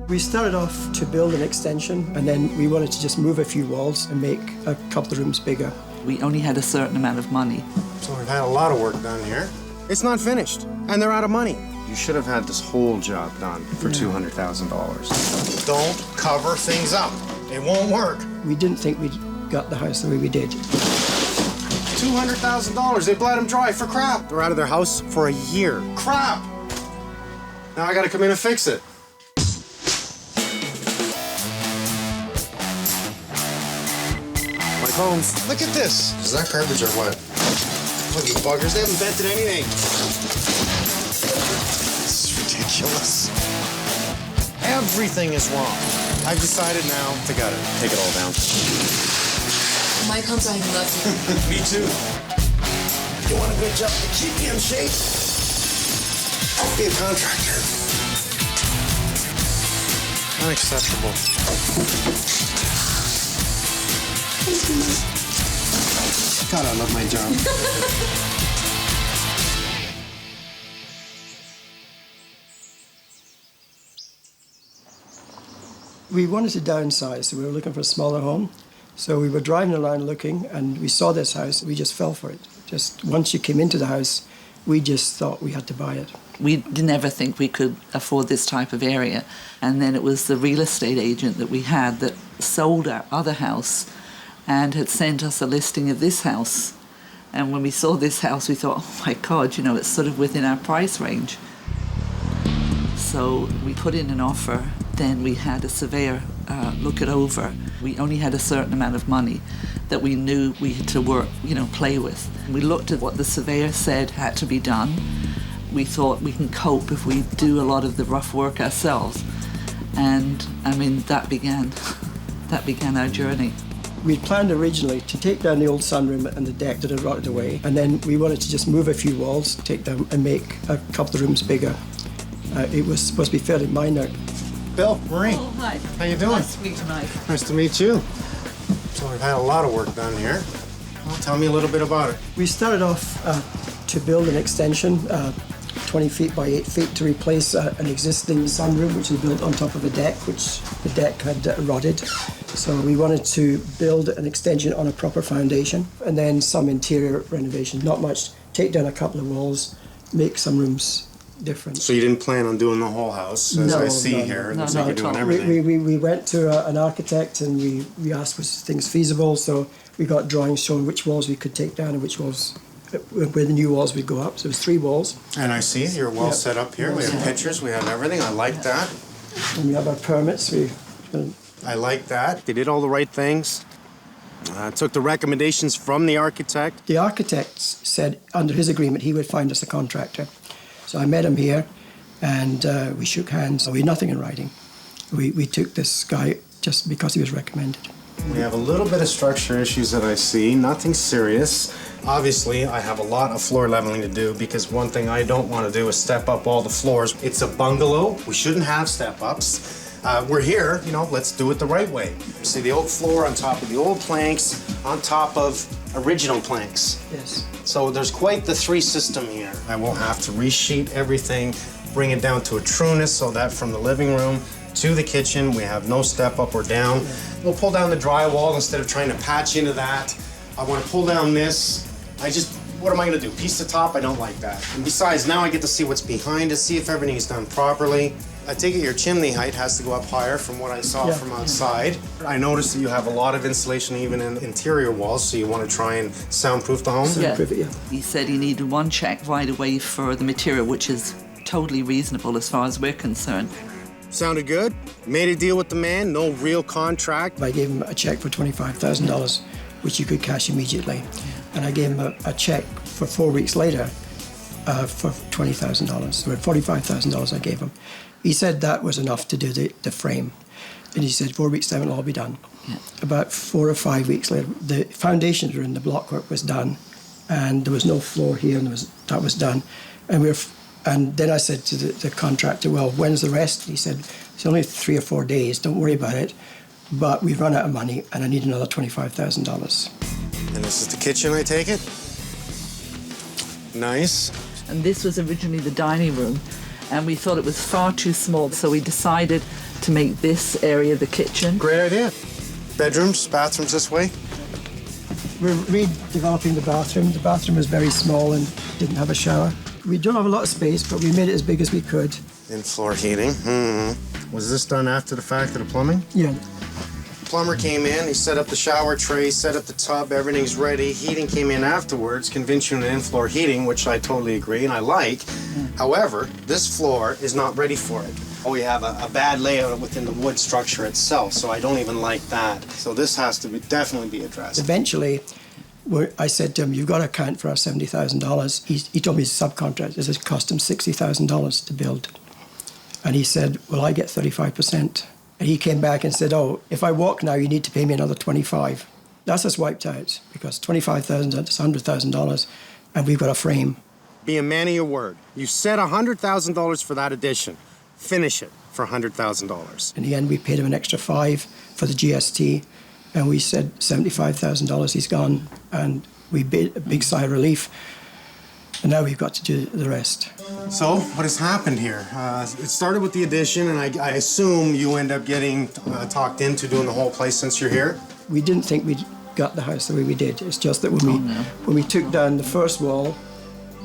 We started off to build an extension, and then we wanted to just move a few walls and make a couple of rooms bigger. We only had a certain amount of money. So we've had a lot of work done here. It's not finished, and they're out of money. You should have had this whole job done for $200,000. Don't cover things up. It won't work. We didn't think we'd got the house the way we did. $200,000. They bled them dry for crap. They're out of their house for a year. Crap! Now I gotta come in and fix it. Mike Holmes, look at this. Is that garbage or what? Look, you buggers, they haven't vented anything. This is ridiculous. Everything is wrong. I've decided now to gotta take it all down. Mike Holmes, I love you. Me too. You want a good job to keep me in shape? I'll be a contractor. Unacceptable. God, I love my job. We wanted to downsize, so we were looking for a smaller home. So we were driving around looking, and we saw this house. We just fell for it. Just once you came into the house, we just thought we had to buy it. We didn't ever think we could afford this type of area. And then it was the real estate agent that we had that sold our other house and had sent us a listing of this house. And when we saw this house, we thought, oh my God, you know, it's sort of within our price range. So we put in an offer. Then we had a surveyor look it over. We only had a certain amount of money that we knew we had to work, you know, play with. We looked at what the surveyor said had to be done. We thought we can cope if we do a lot of the rough work ourselves. And I mean, that began our journey. We'd planned originally to take down the old sunroom and the deck that had rotted away, and then we wanted to just move a few walls, take them and make a couple of rooms bigger. It was supposed to be fairly minor. Bill, Marie. Oh, hi. How you doing? Nice to meet you, Mike. Nice to meet you. So we've had a lot of work done here. Well, tell me a little bit about it. We started off to build an extension, 20 feet by 8 feet, to replace an existing sunroom which we built on top of a deck, which the deck had rotted. So we wanted to build an extension on a proper foundation, and then some interior renovation, not much. Take down a couple of walls, make some rooms different. So you didn't plan on doing the whole house, as I see here. It looks like you're doing everything. We went to an architect and we asked was things feasible, so we got drawings showing which walls we could take down and which walls, where the new walls would go up. So it was 3 walls. And I see you're well set up here. We have pictures, we have everything. I like that. And we have our permits. I like that. They did all the right things. Took the recommendations from the architect. The architect said under his agreement he would find us a contractor. So I met him here, and we shook hands. We had nothing in writing. We took this guy just because he was recommended. We have a little bit of structure issues that I see, nothing serious. Obviously, I have a lot of floor leveling to do because one thing I don't want to do is step up all the floors. It's a bungalow. We shouldn't have step-ups. We're here, you know, let's do it the right way. See the old floor on top of the old planks, on top of original planks. Yes. So there's quite the 3 system here. I will have to resheet everything, bring it down to a trueness so that from the living room to the kitchen, we have no step up or down. Yeah. We'll pull down the drywall instead of trying to patch into that. I want to pull down this. What am I gonna do? Piece the top? I don't like that. And besides, now I get to see what's behind it, see if everything is done properly. I take it your chimney height has to go up higher from what I saw from outside. I noticed that you have a lot of insulation even in interior walls, so you want to try and soundproof the home? Soundproof it, yeah. He said he needed 1 check right away for the material, which is totally reasonable as far as we're concerned. Sounded good. Made a deal with the man, no real contract. I gave him a check for $25,000, which you could cash immediately. And I gave him a check for 4 weeks later for $20,000. So $45,000 I gave him. He said that was enough to do the frame. And he said 4 weeks time it'll all be done. Yeah. About 4 or 5 weeks later, the foundations were in, the blockwork was done, and there was no floor here, and that was done. And then I said to the contractor, well, when's the rest? He said, it's only 3 or 4 days, don't worry about it. But we've run out of money, and I need another $25,000. And this is the kitchen, I take it? Nice. And this was originally the dining room, and we thought it was far too small, so we decided to make this area the kitchen. Great idea. Bedrooms, bathrooms this way. We're redeveloping the bathroom. The bathroom was very small and didn't have a shower. We don't have a lot of space, but we made it as big as we could. In-floor heating. Was this done after the fact of the plumbing? Yeah. Plumber came in, he set up the shower tray, set up the tub, everything's ready. Heating came in afterwards, conventional in-floor heating, which I totally agree and I like. However, this floor is not ready for it. We have a bad layout within the wood structure itself, so I don't even like that. So this has to definitely be addressed. Eventually, I said to him, you've got to account for our $70,000. He told me his subcontract, it cost him $60,000 to build. And he said, well, I get 35%. And he came back and said, oh, if I walk now, you need to pay me another $25,000. That's us wiped out, because $25,000 is $100,000, and we've got a frame. Be a man of your word. You said $100,000 for that addition. Finish it for $100,000. In the end, we paid him an extra $5,000 for the GST, and we said $75,000 he's gone, and we bid a big sigh of relief. And now we've got to do the rest. So, what has happened here? It started with the addition, and I assume you end up getting talked into doing the whole place since you're here? We didn't think we'd got the house the way we did. It's just that when we took down the first wall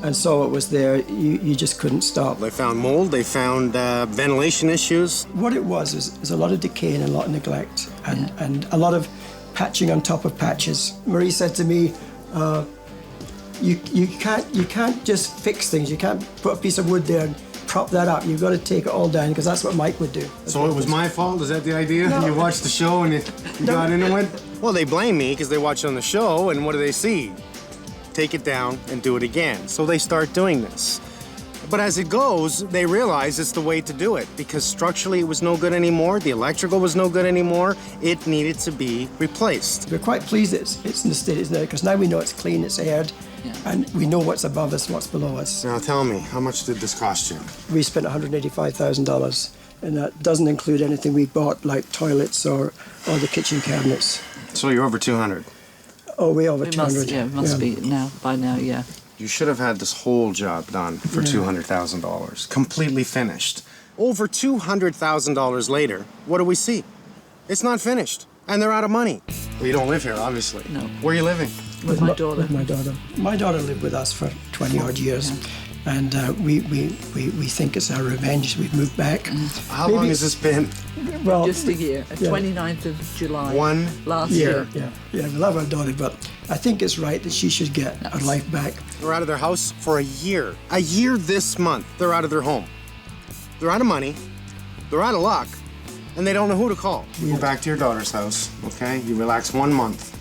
and saw it was there, you just couldn't stop. They found mold, they found ventilation issues. What it was is a lot of decay and a lot of neglect, and a lot of patching on top of patches. Marie said to me, you can't just fix things. You can't put a piece of wood there and prop that up. You've got to take it all down, because that's what Mike would do. So it was my fault? Is that the idea? No. You watched the show and you got into it? Well, they blame me because they watch it on the show, and what do they see? Take it down and do it again. So they start doing this. But as it goes, they realize it's the way to do it, because structurally it was no good anymore, the electrical was no good anymore, it needed to be replaced. We're quite pleased it's in the state it's there, because now we know it's clean, it's aired, and we know what's above us, what's below us. Now tell me, how much did this cost you? We spent $185,000, and that doesn't include anything we bought, like toilets or the kitchen cabinets. So you're over 200. Oh, way over 200. Must be now, by now, yeah. You should have had this whole job done for $200,000, completely finished. Over $200,000 later, what do we see? It's not finished, and they're out of money. Well, you don't live here, obviously. No. Where are you living? With my daughter. With my daughter. My daughter lived with us for 20-odd years, and we think it's our revenge. We've moved back. How long has this been? Well, Just a year, 29th of July. Last year. Yeah, we love our daughter, but I think it's right that she should get her life back. They're out of their house for a year. A year this month, they're out of their home. They're out of money, they're out of luck, and they don't know who to call. You go back to your daughter's house, okay? You relax 1 month,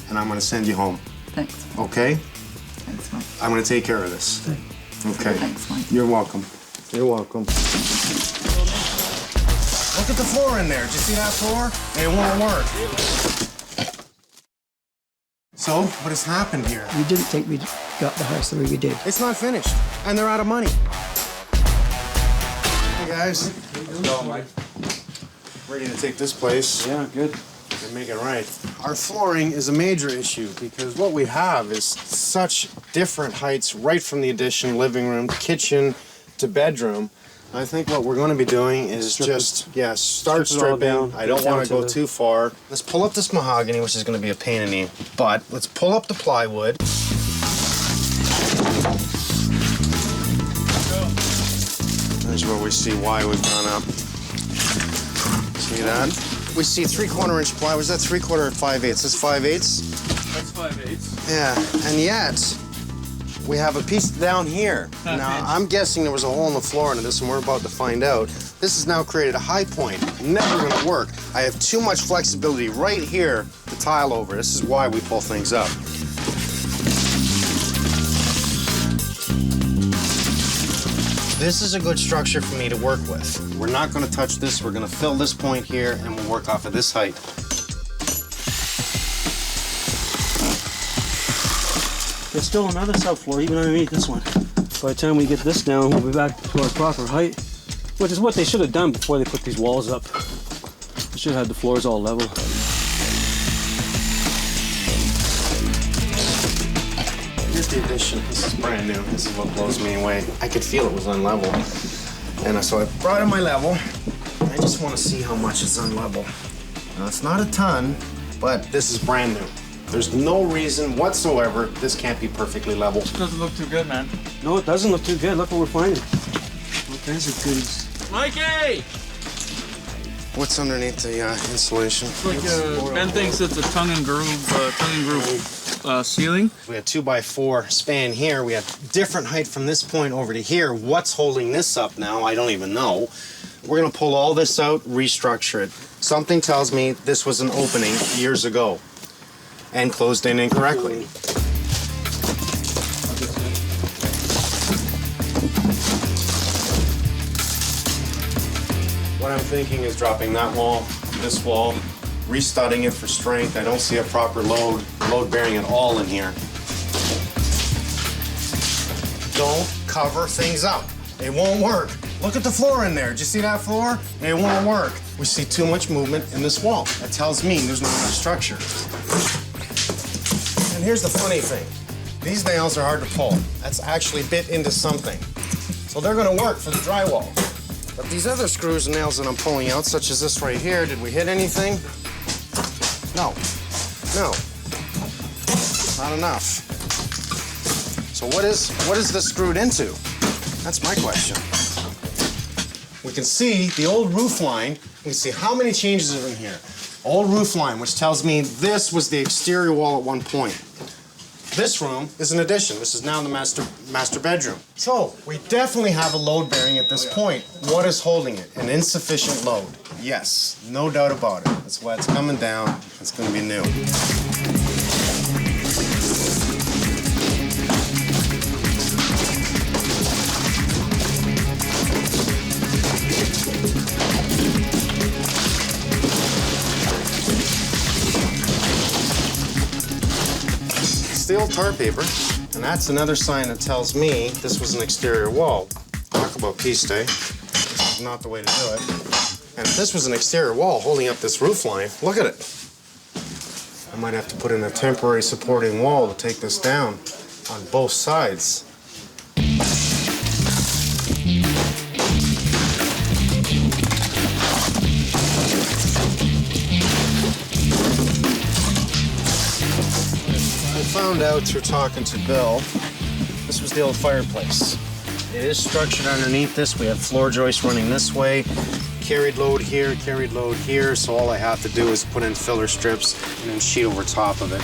and I'm gonna send you home. Thanks. Okay? Thanks, Mike. I'm gonna take care of this. Okay. Thanks, Mike. You're welcome. You're welcome. Look at the floor in there. Did you see that floor? It won't work. So, what has happened here? We didn't think we'd got the house the way we did. It's not finished, and they're out of money. Hey guys. Ready to take this place. Yeah, good. And make it right. Our flooring is a major issue because what we have is such different heights right from the addition, living room, kitchen to bedroom. I think what we're going to be doing is start stripping. I don't want to go too far. Let's pull up this mahogany, which is going to be a pain in the butt. Let's pull up the plywood. There's where we see why we've gone up. See that? We see 3/4 inch plywood. Is that 3/4 or 5/8? That's 5/8? That's 5/8. Yeah, and yet we have a piece down here. Now, I'm guessing there was a hole in the floor into this, and we're about to find out. This has now created a high point. Never gonna work. I have too much flexibility right here to tile over. This is why we pull things up. This is a good structure for me to work with. We're not gonna touch this. We're gonna fill this point here, and we'll work off of this height. There's still another subfloor even underneath this one. By the time we get this down, we'll be back to our proper height, which is what they should have done before they put these walls up. They should have had the floors all level. Here's the addition. This is brand new. This is what blows me away. I could feel it was unlevel. And so I brought in my level, I just want to see how much it's unlevel. Now, it's not a ton, but this is brand new. There's no reason whatsoever this can't be perfectly level. Doesn't look too good, man. No, it doesn't look too good. Look what we're finding. All kinds of goodies. Mikey! What's underneath the insulation? It's like Ben thinks it's a tongue and groove ceiling. We have 2x4 span here. We have different height from this point over to here. What's holding this up now? I don't even know. We're gonna pull all this out, restructure it. Something tells me this was an opening years ago and closed in incorrectly. What I'm thinking is dropping that wall, this wall, restudding it for strength. I don't see a proper load bearing at all in here. Don't cover things up. It won't work. Look at the floor in there. Did you see that floor? It won't work. We see too much movement in this wall. That tells me there's not enough structure. And here's the funny thing. These nails are hard to pull. That's actually bit into something. So they're gonna work for the drywall. But these other screws and nails that I'm pulling out, such as this right here, did we hit anything? No. No. Not enough. So what is this screwed into? That's my question. We can see the old roof line. We can see how many changes are in here. Old roof line, which tells me this was the exterior wall at one point. This room is an addition. This is now the master bedroom. So we definitely have a load bearing at this point. What is holding it? An insufficient load. Yes, no doubt about it. That's why it's coming down. It's going to be new. Steel tar paper, and that's another sign that tells me this was an exterior wall. Talk about piece day. This is not the way to do it. And if this was an exterior wall holding up this roof line, look at it. I might have to put in a temporary supporting wall to take this down on both sides. Found out through talking to Bill, this was the old fireplace. It is structured underneath this. We have floor joists running this way, carried load here, so all I have to do is put in filler strips and then sheet over top of it.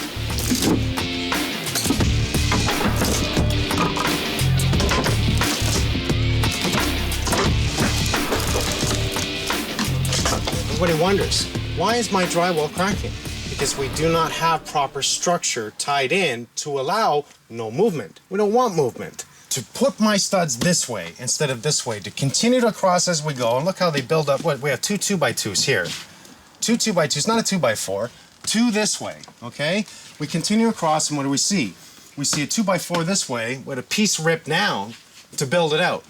Everybody wonders, why is my drywall cracking? Because we do not have proper structure tied in to allow no movement. We don't want movement. To put my studs this way instead of this way, to continue to cross as we go, and look how they build up. What, we have two 2x2s here. Two 2x2s, not a 2x4. Two this way, okay? We continue across, and what do we see? We see a 2x4 this way with a piece ripped down to build it out.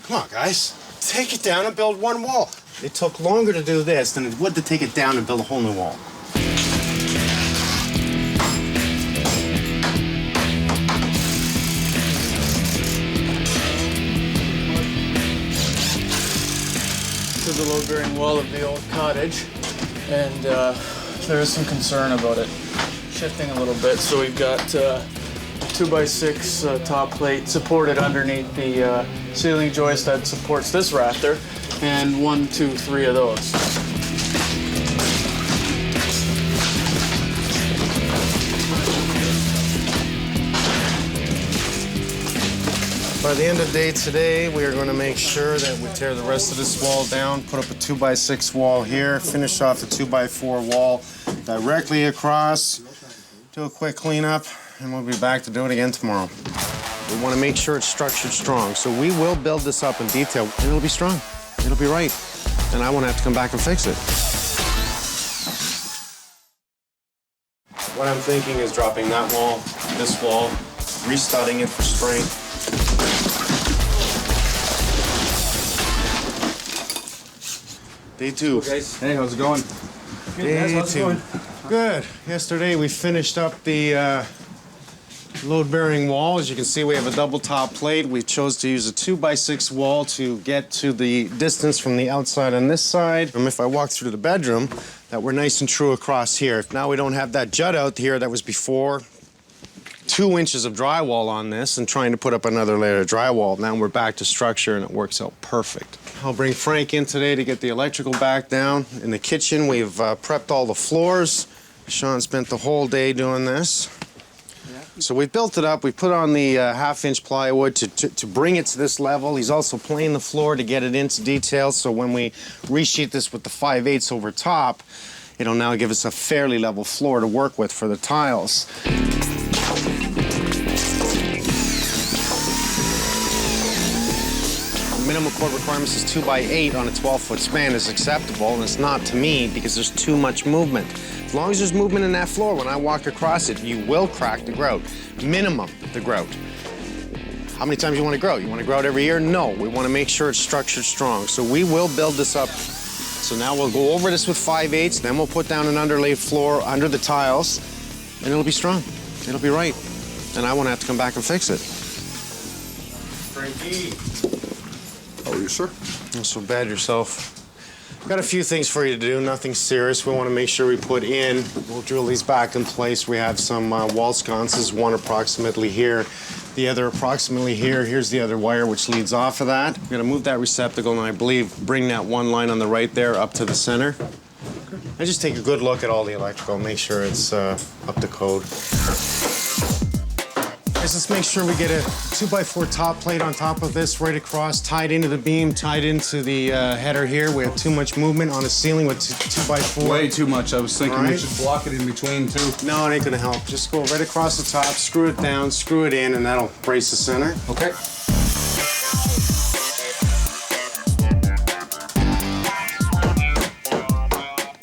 Come on, guys. Take it down and build one wall. It took longer to do this than it would to take it down and build a whole new wall. This is the load-bearing wall of the old cottage, and there is some concern about it shifting a little bit. So we've got 2x6 top plate supported underneath the ceiling joist that supports this rafter, and 1, 2, 3 of those. By the end of the day today, we are going to make sure that we tear the rest of this wall down, put up a 2x6 wall here, finish off the 2x4 wall directly across, do a quick cleanup, and we'll be back to do it again tomorrow. We want to make sure it's structured strong, so we will build this up in detail, and it'll be strong. It'll be right, and I won't have to come back and fix it. What I'm thinking is dropping that wall, this wall, restudding it for strength. Day 2. Hey guys. Hey, how's it going? Day 2. Good. Yesterday we finished up the Load-bearing wall. As you can see, we have a double top plate. We chose to use a 2x6 wall to get to the distance from the outside on this side. And if I walk through the bedroom, that we're nice and true across here. Now we don't have that jut out here that was before. 2 inches of drywall on this and trying to put up another layer of drywall. Now we're back to structure and it works out perfect. I'll bring Frank in today to get the electrical back down. In the kitchen, we've prepped all the floors. Sean spent the whole day doing this. So we built it up. We put on the half-inch plywood to bring it to this level. He's also planed the floor to get it into detail. So when we resheet this with the 5/8 over top, it'll now give us a fairly level floor to work with for the tiles. Minimum cord requirements is 2x8 on a 12-foot span is acceptable, and it's not to me because there's too much movement. As long as there's movement in that floor, when I walk across it, you will crack the grout. Minimum the grout. How many times you want to grout? You want to grout every year? No, we want to make sure it's structured strong. So we will build this up. So now we'll go over this with 5/8, then we'll put down an underlay floor under the tiles, and it'll be strong. It'll be right. And I won't have to come back and fix it. Frankie. How are you, sir? Not so bad yourself. Got a few things for you to do, nothing serious. We want to make sure we put in, we'll drill these back in place. We have some wall sconces, one approximately here, the other approximately here. Here's the other wire which leads off of that. We're going to move that receptacle and I believe bring that one line on the right there up to the center. I just take a good look at all the electrical, make sure it's up to code. Let's make sure we get a 2x4 top plate on top of this, right across, tied into the beam, tied into the header here. We have too much movement on the ceiling with 2x4. Way too much. I was thinking we Right. should block it in between, too. No, it ain't gonna help. Just go right across the top, screw it down, screw it in, and that'll brace the center. Okay.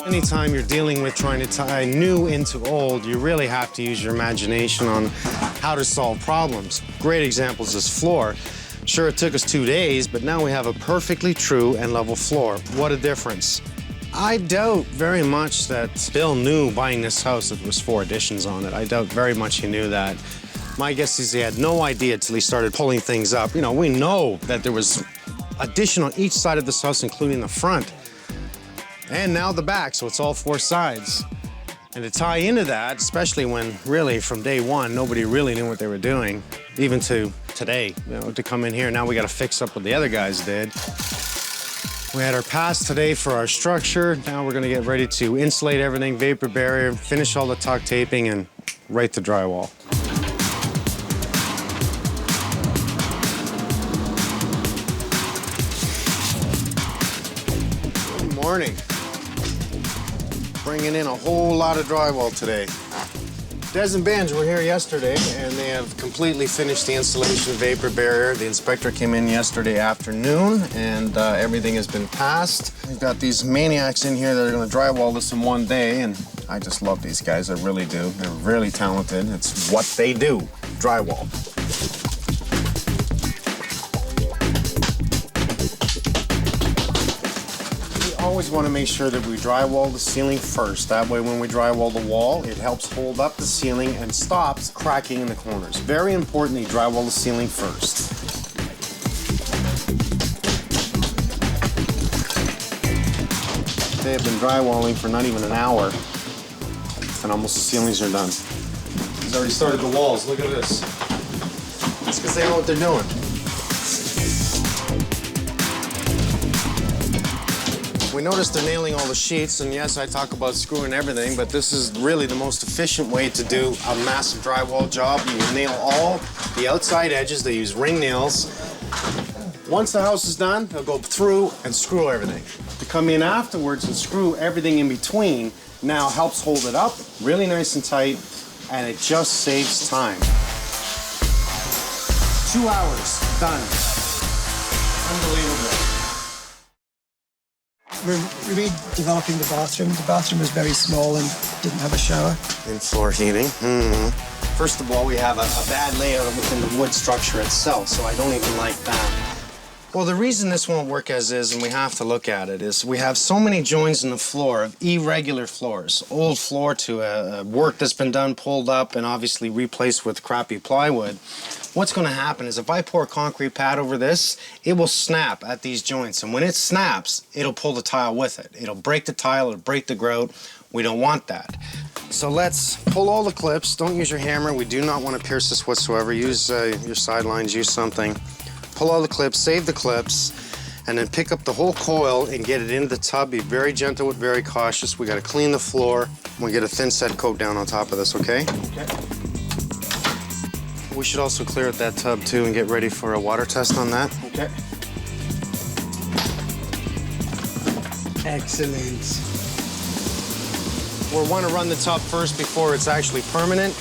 Anytime you're dealing with trying to tie new into old, you really have to use your imagination on how to solve problems. Great example is this floor. Sure, it took us 2 days, but now we have a perfectly true and level floor. What a difference. I doubt very much that Bill knew buying this house that there was 4 additions on it. I doubt very much he knew that. My guess is he had no idea until he started pulling things up. You know, we know that there was addition on each side of this house, including the front. And now the back, so it's all 4 sides. And to tie into that, especially when really from day one, nobody really knew what they were doing, even to today, you know, to come in here, now we gotta fix up what the other guys did. We had our pass today for our structure. Now we're gonna get ready to insulate everything, vapor barrier, finish all the tuck taping, and right to drywall. Good morning. Bringing in a whole lot of drywall today. Des and Binge were here yesterday, and they have completely finished the installation of vapor barrier. The inspector came in yesterday afternoon, and everything has been passed. We've got these maniacs in here that are going to drywall this in 1 day, and I just love these guys. I really do. They're really talented. It's what they do, drywall. Always want to make sure that we drywall the ceiling first. That way when we drywall the wall, it helps hold up the ceiling and stops cracking in the corners. Very important that you drywall the ceiling first. They have been drywalling for not even an hour, and almost the ceilings are done. He's already started the walls. Look at this. It's because they know what they're doing. We noticed they're nailing all the sheets, and yes, I talk about screwing everything, but this is really the most efficient way to do a massive drywall job. You nail all the outside edges. They use ring nails. Once the house is done, they'll go through and screw everything. To come in afterwards and screw everything in between now helps hold it up really nice and tight, and it just saves time. 2 hours, done. Unbelievable. We're redeveloping the bathroom. The bathroom was very small and didn't have a shower. In floor heating. First of all, we have a bad layout within the wood structure itself, so I don't even like that. Well, the reason this won't work as is, and we have to look at it, is we have so many joints in the floor of irregular floors. Old floor to work that's been done, pulled up, and obviously replaced with crappy plywood. What's going to happen is if I pour a concrete pad over this, it will snap at these joints. And when it snaps, it'll pull the tile with it. It'll break the tile, it'll break the grout. We don't want that. So let's pull all the clips. Don't use your hammer. We do not want to pierce this whatsoever. Use your sidelines, use something. Pull all the clips, save the clips, and then pick up the whole coil and get it into the tub. Be very gentle, but very cautious. We got to clean the floor. We get a thin set coat down on top of this, okay? Okay. We should also clear out that tub too and get ready for a water test on that. Okay. Excellent. We want to run the tub first before it's actually permanent.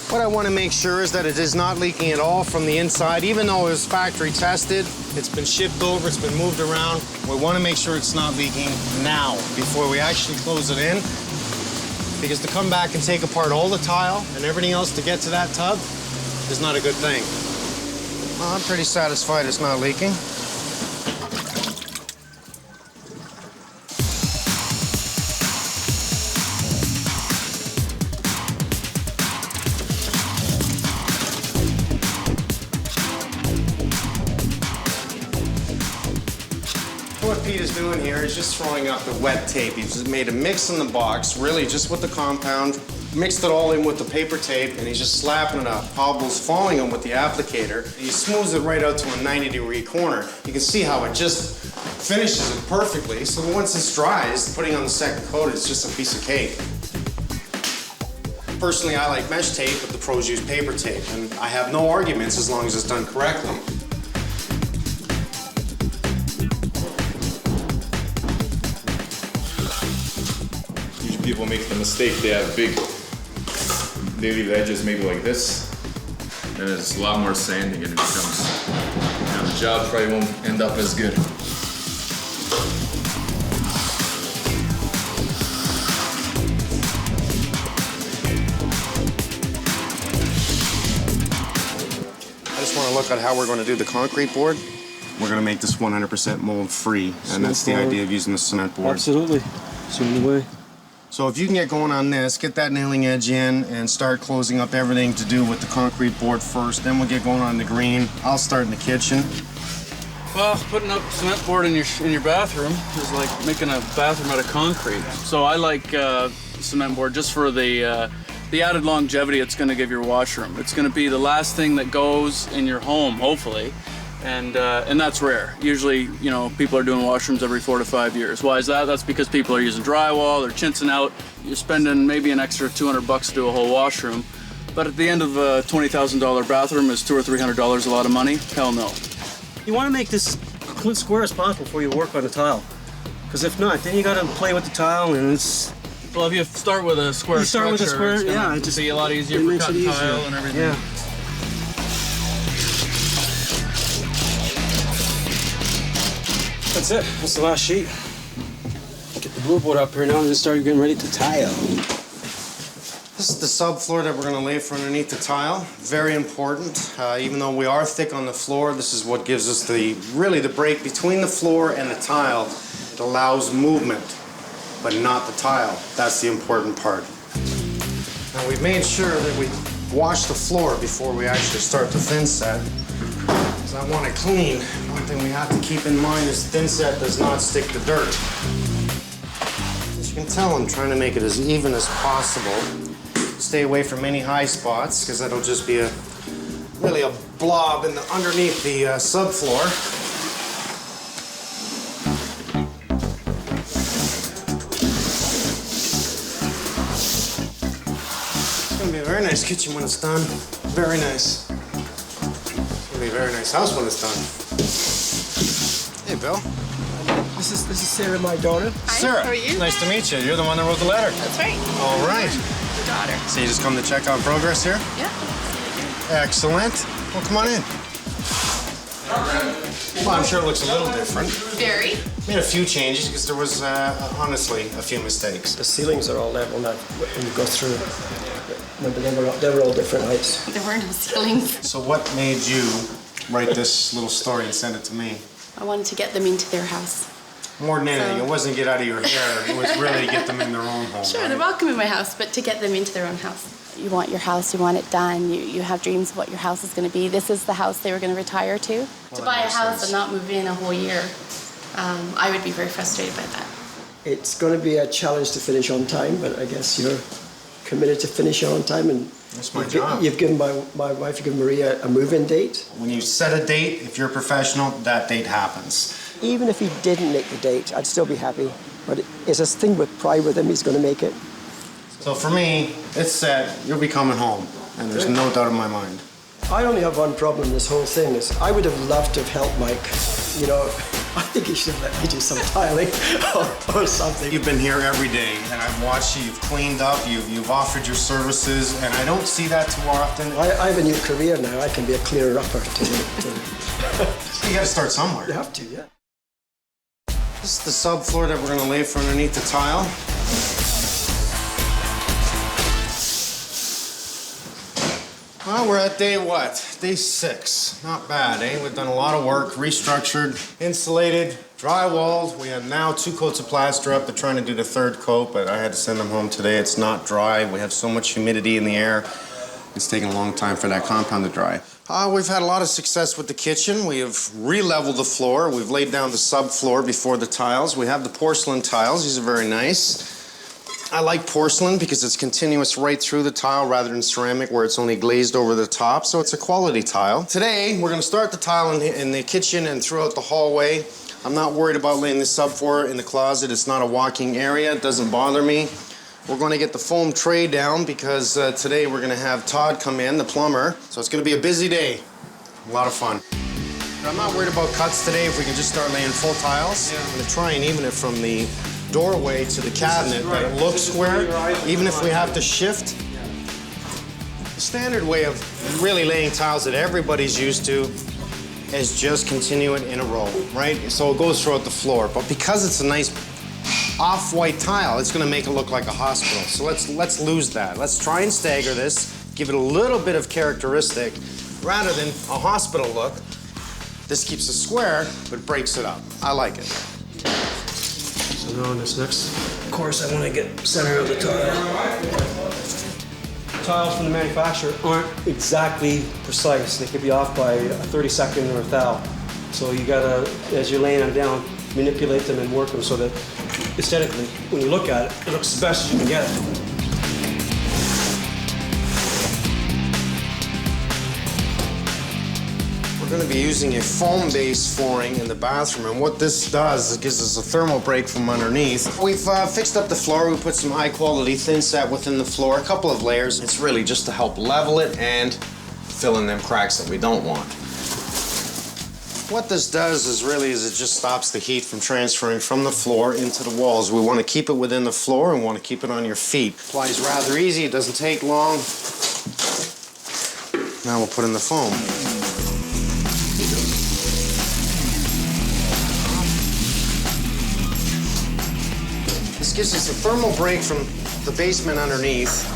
What I want to make sure is that it is not leaking at all from the inside. Even though it was factory tested, it's been shipped over, it's been moved around. We want to make sure it's not leaking now before we actually close it in. Because to come back and take apart all the tile and everything else to get to that tub is not a good thing. Well, I'm pretty satisfied it's not leaking. What Pete is doing here is just throwing up the wet tape. He's made a mix in the box, really just with the compound, mixed it all in with the paper tape, and he's just slapping it up. Hobbles falling them with the applicator. He smooths it right out to a 90-degree corner. You can see how it just finishes it perfectly. So once this dries, putting on the second coat is just a piece of cake. Personally, I like mesh tape, but the pros use paper tape, and I have no arguments as long as it's done correctly. People make the mistake, they have they leave the edges maybe like this, and it's a lot more sanding and it becomes, the job probably won't end up as good. I just want to look at how we're going to do the concrete board. We're going to make this 100% mold free, and that's the idea of using the cement board. Absolutely. Soon the way. So if you can get going on this, get that nailing edge in and start closing up everything to do with the concrete board first, then we'll get going on the green. I'll start in the kitchen. Well, putting up cement board in your bathroom is like making a bathroom out of concrete. So I like cement board just for the added longevity it's going to give your washroom. It's going to be the last thing that goes in your home, hopefully. And that's rare. Usually, people are doing washrooms every 4 to 5 years. Why is that? That's because people are using drywall, they're chintzing out. You're spending maybe an extra $200 to do a whole washroom. But at the end of a $20,000 bathroom, is $200 or $300 a lot of money? Hell no. You want to make this square as possible before you work on the tile. Because if not, then you got to play with the tile and it's... Well, if you start with a square structure, it's yeah, just be a lot easier for cutting tile and everything. Yeah. That's it. That's the last sheet. Get the board up here now and start getting ready to tile. This is the subfloor that we're going to lay for underneath the tile. Very important. Even though we are thick on the floor, this is what gives us really the break between the floor and the tile. It allows movement, but not the tile. That's the important part. Now we've made sure that we wash the floor before we actually start the thin set. Because I want it clean. One thing we have to keep in mind is thin set does not stick to dirt. As you can tell, I'm trying to make it as even as possible. Stay away from any high spots, because that'll just be really a blob underneath the subfloor. It's going to be a very nice kitchen when it's done. Very nice. It's going to be a very nice house when it's done. Hey, Bill. This is Sarah, my daughter. Hi, Sarah, how are you? nice to meet you. You're the one that wrote the letter. That's right. All right. The daughter. So you just come to check on progress here? Yeah. Excellent. Well, come on in. Well, I'm sure it looks a little different. Very. Made a few changes because there was, honestly, a few mistakes. The ceilings are all level now when you go through. Remember, they were all different heights. There were no ceilings. So what made you write this little story and send it to me? I wanted to get them into their house. More than anything, it wasn't get out of your hair. It was really to get them in their own home. Sure, right? they're welcome in my house, but to get them into their own house. You want your house, you want it done, you have dreams of what your house is going to be. This is the house they were going to retire to. Well, to buy a makes house sense. and not move in a whole year, I would be very frustrated by that. It's going to be a challenge to finish on time, but I guess you're committed to finish on time, and That's my job. You've given my wife, you've given Maria a move-in date. When you set a date, if you're a professional, that date happens. Even if he didn't make the date, I'd still be happy. But it's a thing with pride with him, he's going to make it. So for me, it's set. You'll be coming home, and there's no doubt in my mind. I only have one problem in this whole thing is I would have loved to have helped Mike. You know, I think he should have let me do some tiling or something. You've been here every day, and I've watched you. You've cleaned up. You've offered your services, and I don't see that too often. I have a new career now. I can be a clearer-upper to You got to start somewhere. You have to, yeah. This is the subfloor that we're going to lay for underneath the tile. Well, we're at day what? Day 6. Not bad, eh? We've done a lot of work, restructured, insulated, drywalled. We have now 2 coats of plaster up. They're trying to do the 3rd coat, but I had to send them home today. It's not dry. We have so much humidity in the air. It's taking a long time for that compound to dry. We've had a lot of success with the kitchen. We have re-leveled the floor. We've laid down the subfloor before the tiles. We have the porcelain tiles. These are very nice. I like porcelain because it's continuous right through the tile rather than ceramic where it's only glazed over the top, so it's a quality tile. Today, we're going to start the tile in the kitchen and throughout the hallway. I'm not worried about laying the subfloor in the closet. It's not a walking area. It doesn't bother me. We're going to get the foam tray down because today we're going to have Todd come in, the plumber. So it's going to be a busy day. A lot of fun. I'm not worried about cuts today if we can just start laying full tiles. I'm going to try and even it from the doorway to the cabinet that it looks square, even if we have to shift. The standard way of really laying tiles that everybody's used to is just continue it in a row, right? So it goes throughout the floor. But because it's a nice off-white tile, it's going to make it look like a hospital. So let's lose that. Let's try and stagger this, give it a little bit of characteristic rather than a hospital look. This keeps it square, but breaks it up. I like it. So now on this next course, I want to get center of the tile. Tiles from the manufacturer aren't exactly precise. They could be off by a 32nd or a thou. So you gotta, as you're laying them down, manipulate them and work them so that aesthetically, when you look at it, it looks as best as you can get it. We're going to be using a foam-based flooring in the bathroom, and what this does is it gives us a thermal break from underneath. We've fixed up the floor. We put some high-quality thin set within the floor, a couple of layers. It's really just to help level it and fill in them cracks that we don't want. What this does is it just stops the heat from transferring from the floor into the walls. We want to keep it within the floor and want to keep it on your feet. Applies rather easy. It doesn't take long. Now we'll put in the foam. This gives us a thermal break from the basement underneath,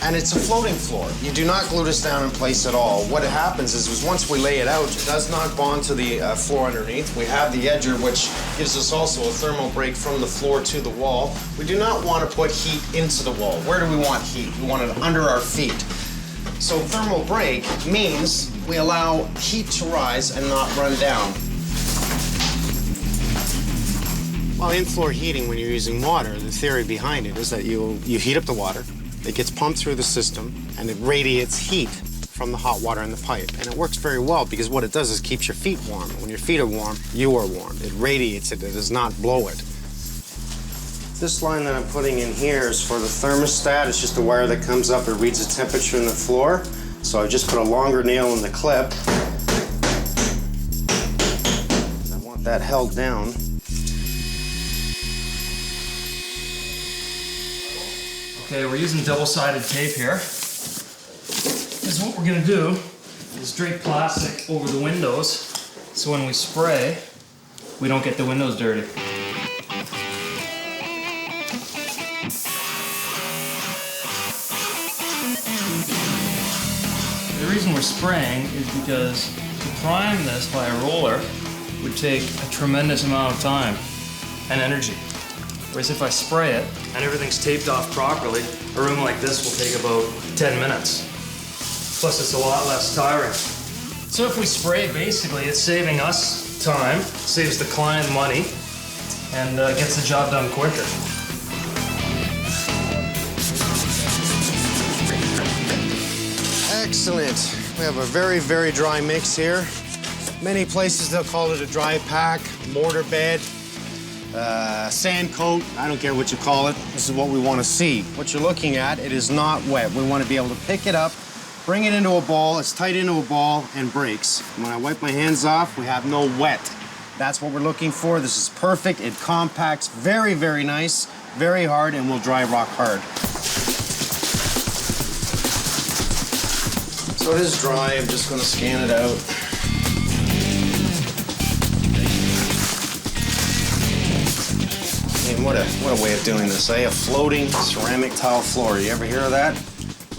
and it's a floating floor. You do not glue this down in place at all. What happens is once we lay it out, it does not bond to the floor underneath. We have the edger, which gives us also a thermal break from the floor to the wall. We do not want to put heat into the wall. Where do we want heat? We want it under our feet. So thermal break means we allow heat to rise and not run down. Well, in-floor heating, when you're using water, the theory behind it is that you heat up the water, it gets pumped through the system, and it radiates heat from the hot water in the pipe. And it works very well because what it does is keeps your feet warm. When your feet are warm, you are warm. It radiates it, it does not blow it. This line that I'm putting in here is for the thermostat. It's just a wire that comes up, it reads the temperature in the floor. So I just put a longer nail in the clip. I want that held down. Okay, we're using double-sided tape here. Because what we're gonna do is drape plastic over the windows so when we spray, we don't get the windows dirty. The reason we're spraying is because to prime this by a roller, would take a tremendous amount of time and energy. Whereas if I spray it and everything's taped off properly, a room like this will take about 10 minutes. Plus it's a lot less tiring. So if we spray, basically it's saving us time, saves the client money, and gets the job done quicker. Excellent. We have a very, very dry mix here. Many places they'll call it a dry pack, mortar bed, sand coat. I don't care what you call it. This is what we want to see. What you're looking at, it is not wet. We want to be able to pick it up, bring it into a ball, it's tight into a ball, and breaks. When I wipe my hands off, we have no wet. That's what we're looking for. This is perfect. It compacts very, very nice, very hard, and will dry rock hard. So it is dry. I'm just going to scan it out. I mean, what a way of doing this, eh? A floating ceramic tile floor. You ever hear of that?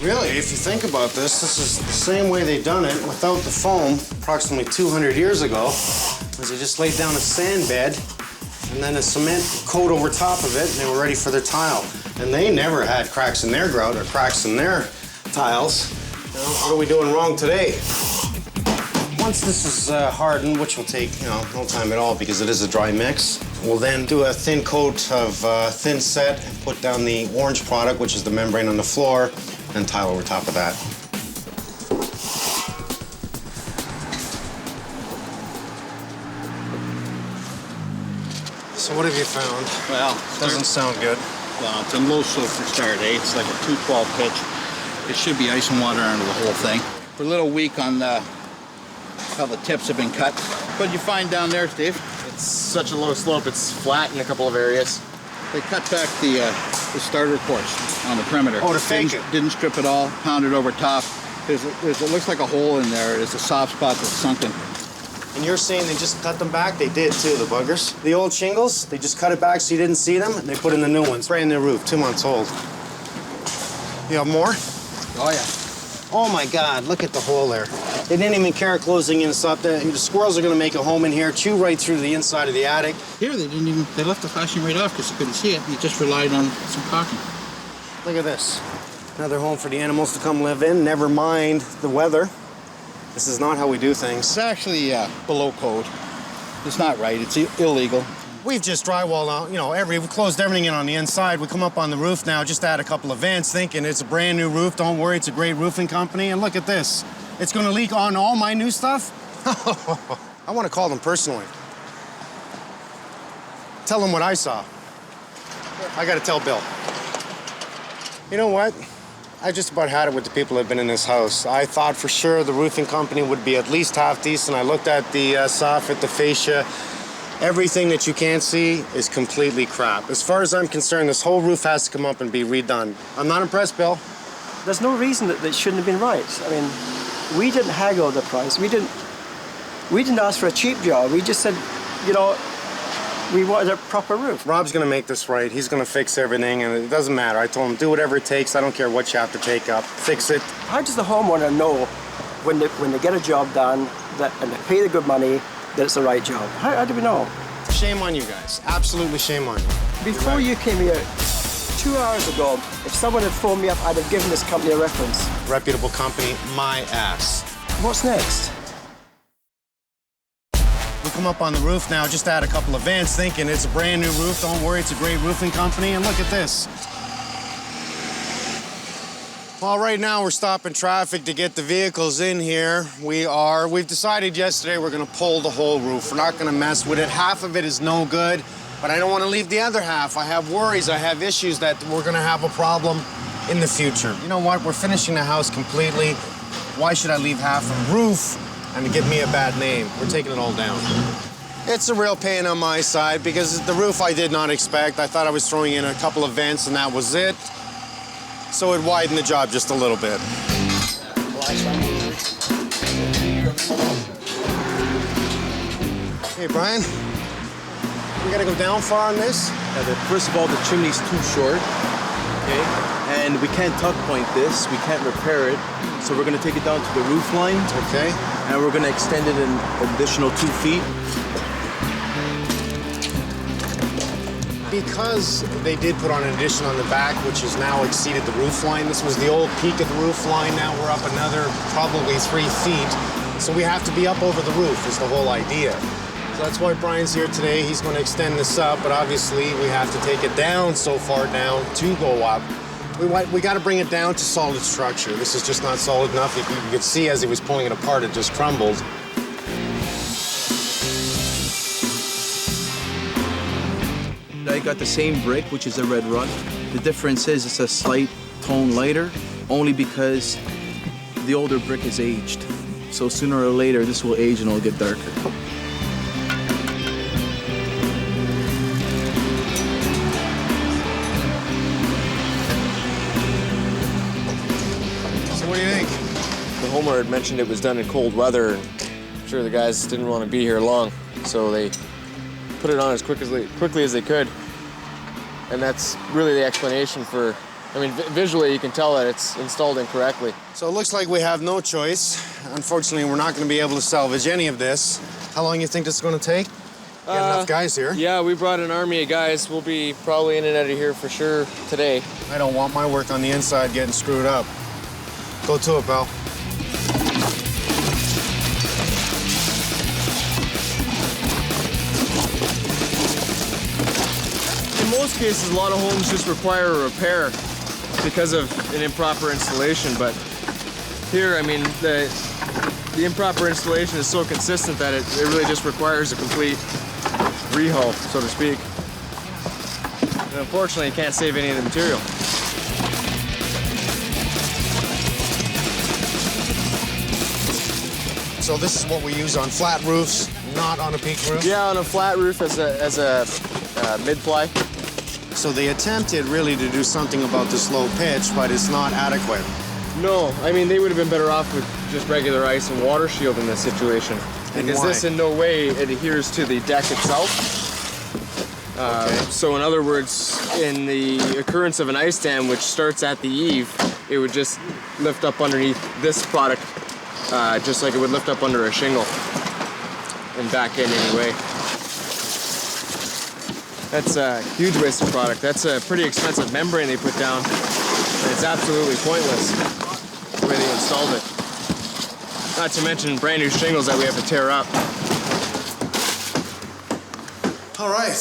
Really, if you think about this, this is the same way they done it without the foam approximately 200 years ago, was they just laid down a sand bed and then a cement coat over top of it, and they were ready for their tile. And they never had cracks in their grout or cracks in their tiles. You know, what are we doing wrong today? Once this is hardened, which will take, no time at all because it is a dry mix, we'll then do a thin coat of thin set and put down the orange product, which is the membrane on the floor, and tile over top of that. So what have you found? Well, Doesn't sound good. well, it's in low slope for start, eh? It's like a 212 pitch. It should be ice and water under the whole thing. We're a little weak on how the tips have been cut. What did you find down there, Steve? It's such a low slope, it's flat in a couple of areas. They cut back the starter course on the perimeter. Oh, to fake it? Didn't strip it all, pounded over top. It looks like a hole in there. There's a soft spot that's sunken. And you're saying they just cut them back? They did too, the buggers. The old shingles, they just cut it back so you didn't see them, and they put in the new ones. Brand new roof, 2 months old. You have more? Oh, yeah. Oh my God, look at the hole there. They didn't even care closing in stuff. The squirrels are gonna make a home in here, chew right through the inside of the attic. Here, they left the flashing right off because you couldn't see it. You just relied on some caulking. Look at this. Another home for the animals to come live in, never mind the weather. This is not how we do things. It's actually below code. It's not right. It's illegal. We've just drywalled out, we've closed everything in on the inside. We come up on the roof now, just add a couple of vents, thinking it's a brand new roof. Don't worry, it's a great roofing company. And look at this. It's gonna leak on all my new stuff? I wanna call them personally. Tell them what I saw. I gotta tell Bill. You know what? I just about had it with the people that have been in this house. I thought for sure the roofing company would be at least half decent. I looked at the soffit, the fascia. Everything that you can't see is completely crap. As far as I'm concerned, this whole roof has to come up and be redone. I'm not impressed, Bill. There's no reason that it shouldn't have been right. I mean, we didn't haggle the price. We didn't ask for a cheap job. We just said, we wanted a proper roof. Rob's gonna make this right. He's gonna fix everything, and it doesn't matter. I told him, do whatever it takes. I don't care what you have to take up. Fix it. How does the homeowner know when they get a job done and they pay the good money that it's the right job? How do we know? Shame on you guys. Absolutely shame on you. Before you came here 2 hours ago, if someone had phoned me up, I'd have given this company a reference. Reputable company, my ass. What's next? We come up on the roof now, just add a couple of vents, thinking it's a brand new roof. Don't worry, it's a great roofing company. And look at this. Well, right now we're stopping traffic to get the vehicles in here. We've decided yesterday we're gonna pull the whole roof. We're not gonna mess with it. Half of it is no good, but I don't wanna leave the other half. I have worries, I have issues that we're gonna have a problem in the future. You know what, we're finishing the house completely. Why should I leave half a roof and give me a bad name? We're taking it all down. It's a real pain on my side because the roof I did not expect. I thought I was throwing in a couple of vents and that was it. So it widened the job just a little bit. Hey, Brian, we gotta go down far on this? First of all, the chimney's too short, okay? And we can't tuck point this, we can't repair it. So we're gonna take it down to the roof line. Okay. And we're gonna extend it an additional 2 feet. Because they did put on an addition on the back, which has now exceeded the roof line. This was the old peak of the roof line. Now we're up another probably 3 feet. So we have to be up over the roof is the whole idea. So that's why Brian's here today. He's going to extend this up, but obviously we have to take it down so far down to go up. We got to bring it down to solid structure. This is just not solid enough. You could see as he was pulling it apart, it just crumbled. I got the same brick, which is a red rug. The difference is it's a slight tone lighter, only because the older brick is aged. So sooner or later, this will age and it'll get darker. So what do you think? The homeowner had mentioned it was done in cold weather. I'm sure the guys didn't want to be here long, so they put it on as quickly as they could. And that's really the explanation for, I mean, visually you can tell that it's installed incorrectly. So it looks like we have no choice. Unfortunately, we're not going to be able to salvage any of this. How long do you think this is going to take? You got enough guys here. Yeah, we brought an army of guys. We'll be probably in and out of here for sure today. I don't want my work on the inside getting screwed up. Go to it, pal. In most cases, a lot of homes just require a repair because of an improper installation, but here, I mean, the improper installation is so consistent that it really just requires a complete rehaul, so to speak. And unfortunately, you can't save any of the material. So this is what we use on flat roofs, not on a peak roof? Yeah, on a flat roof as a mid-ply. So they attempted really to do something about this low pitch, but it's not adequate. No, I mean, they would have been better off with just regular ice and water shield in this situation. Because this in no way adheres to the deck itself. So in other words, in the occurrence of an ice dam, which starts at the eave, it would just lift up underneath this product, just like it would lift up under a shingle and back in anyway. That's a huge waste of product. That's a pretty expensive membrane they put down. And it's absolutely pointless the way they installed it. Not to mention brand new shingles that we have to tear up. All right,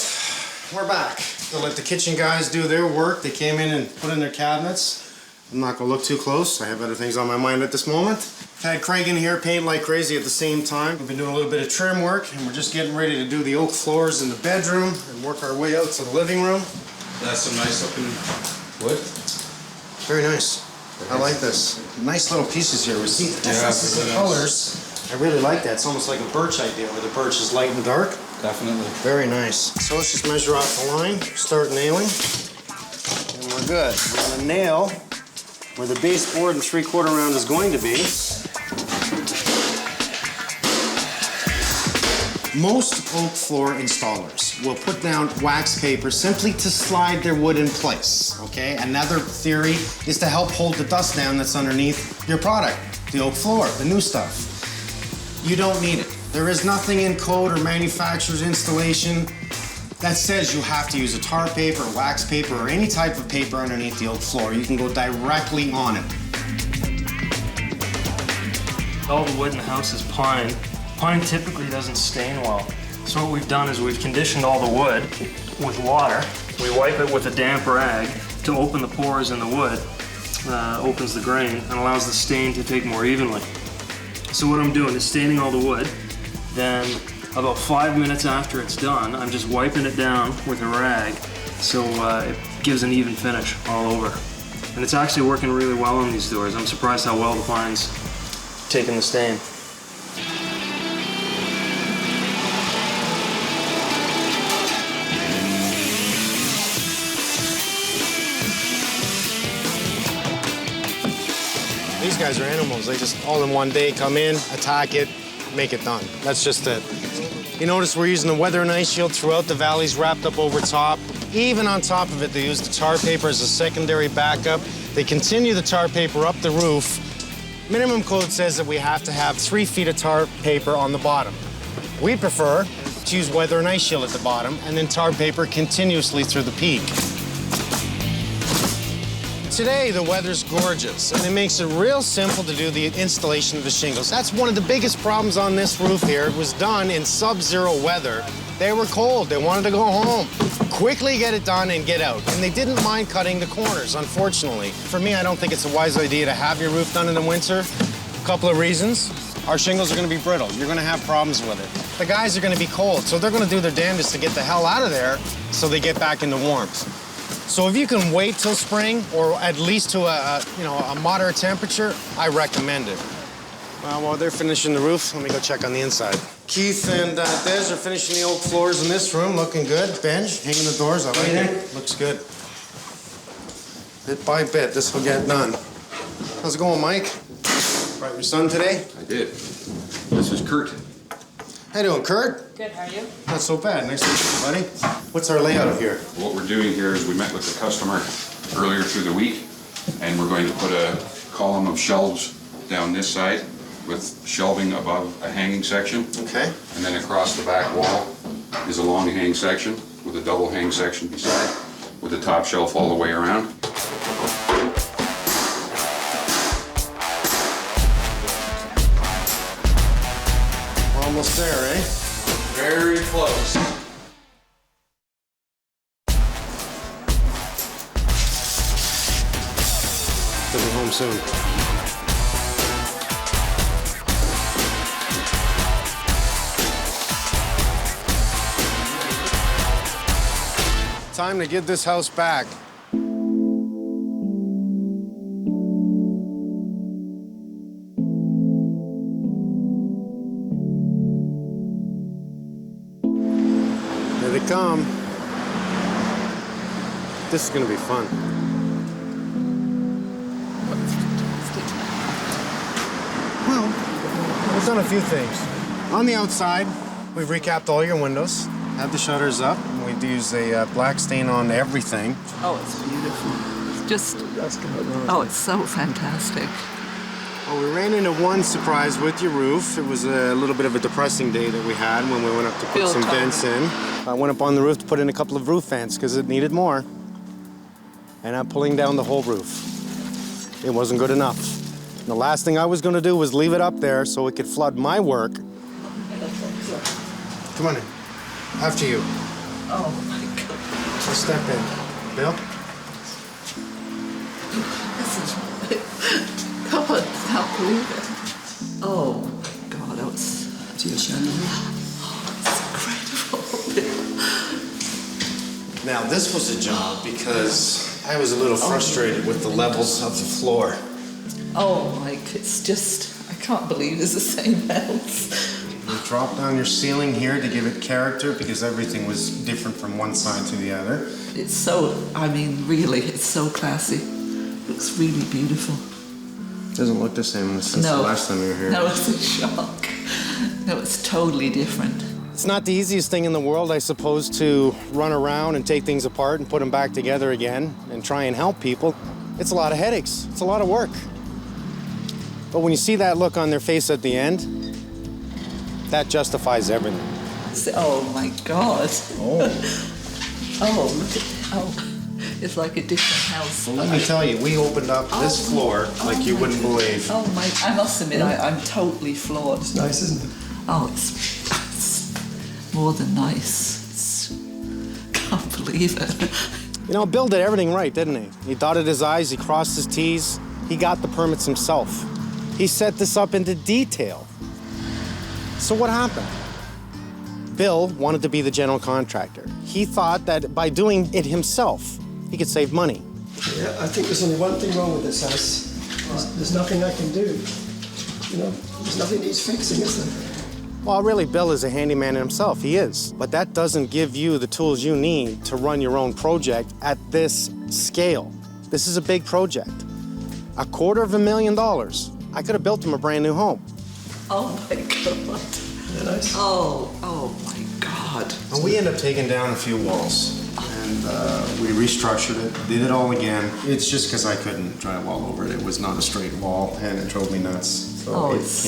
we're back. We'll let the kitchen guys do their work. They came in and put in their cabinets. I'm not gonna look too close. I have other things on my mind at this moment. Had Craig in here paint like crazy at the same time. We've been doing a little bit of trim work, and we're just getting ready to do the oak floors in the bedroom and work our way out to the living room. That's some nice looking wood. Very nice. I like this. Nice little pieces here. We see the differences in colors. I really like that. It's almost like a birch idea, where the birch is light and dark. Definitely. Very nice. So let's just measure off the line, start nailing, and we're good. We're gonna nail where the baseboard and 3/4 round is going to be. Most oak floor installers will put down wax paper simply to slide their wood in place, okay? Another theory is to help hold the dust down that's underneath your product, the oak floor, the new stuff. You don't need it. There is nothing in code or manufacturer's installation that says you have to use a tar paper, wax paper, or any type of paper underneath the oak floor. You can go directly on it. All the wood in the house is pine. Pine typically doesn't stain well. So what we've done is we've conditioned all the wood with water. We wipe it with a damp rag to open the pores in the wood, opens the grain, and allows the stain to take more evenly. So what I'm doing is staining all the wood, then about 5 minutes after it's done, I'm just wiping it down with a rag so it gives an even finish all over. And it's actually working really well on these doors. I'm surprised how well the pine's taking the stain. These guys are animals. They just all in one day come in, attack it, make it done. That's just it. You notice we're using the weather and ice shield throughout the valleys wrapped up over top. Even on top of it, they use the tar paper as a secondary backup. They continue the tar paper up the roof. Minimum code says that we have to have 3 feet of tar paper on the bottom. We prefer to use weather and ice shield at the bottom, and then tar paper continuously through the peak. Today, the weather's gorgeous, and it makes it real simple to do the installation of the shingles. That's one of the biggest problems on this roof here. It was done in sub-zero weather. They were cold. They wanted to go home. Quickly get it done and get out. And they didn't mind cutting the corners, unfortunately. For me, I don't think it's a wise idea to have your roof done in the winter. A couple of reasons. Our shingles are going to be brittle. You're going to have problems with it. The guys are going to be cold, so they're going to do their damnedest to get the hell out of there so they get back into warmth. So if you can wait till spring, or at least to a moderate temperature, I recommend it. While they're finishing the roof, let me go check on the inside. Keith and Des are finishing the oak floors in this room, looking good. Binge, hanging the doors, I like it. Looks good. Bit by bit, this will get done. How's it going, Mike? Brought your son today? I did. This is Kurt. How you doing, Kurt? Good, how are you? Not so bad. Nice to meet you, buddy. What's our layout here? What we're doing here is we met with the customer earlier through the week, and we're going to put a column of shelves down this side with shelving above a hanging section. Okay. And then across the back wall is a long hang section with a double hang section beside, with the top shelf all the way around. We're almost there, eh? Very close. They'll be home soon. Time to get this house back. Here they come. This is gonna be fun. Well, we've done a few things. On the outside, we've recapped all your windows, have the shutters up, and we've used a black stain on everything. Oh, it's beautiful. It's just, oh, it's so fantastic. Well, we ran into one surprise with your roof. It was a little bit of a depressing day that we had when we went up to put some vents in. I went up on the roof to put in a couple of roof vents because it needed more. And I'm pulling down the whole roof. It wasn't good enough. And the last thing I was going to do was leave it up there so it could flood my work. Come on in. After you. Oh, my God. Let's step in. Bill? This is... God, I can't believe it. Oh, my God, that was... See the shadow? Oh, it's incredible. Now, this was a job because I was a little frustrated with the levels of the floor. Oh, Mike, it's just... I can't believe it's the same house. We dropped down your ceiling here to give it character because everything was different from one side to the other. It's so... I mean, really, it's so classy. It looks really beautiful. Doesn't look the same since the last time you were here. No, it's a shock. No, it's totally different. It's not the easiest thing in the world, I suppose, to run around and take things apart and put them back together again and try and help people. It's a lot of headaches. It's a lot of work. But when you see that look on their face at the end, that justifies everything. Oh, my God. Oh. Oh, look at... Oh. It's like a different house. Well, let me tell you, we opened up this floor like you wouldn't believe. Oh my, I must admit, I'm totally floored. It's nice, isn't it? Oh, it's more than nice. Can't believe it. You know, Bill did everything right, didn't he? He dotted his I's, he crossed his T's. He got the permits himself. He set this up into detail. So what happened? Bill wanted to be the general contractor. He thought that by doing it himself, he could save money. Yeah, I think there's only one thing wrong with this house. There's nothing I can do. You know, there's nothing needs fixing, is there? Well, really, Bill is a handyman himself. He is. But that doesn't give you the tools you need to run your own project at this scale. This is a big project. $250,000. I could have built him a brand new home. Oh my God. Isn't that nice? Oh my God. And we ended up taking down a few walls. And we restructured it, did it all again. It's just because I couldn't drywall over it. It was not a straight wall, and it drove me nuts. So it's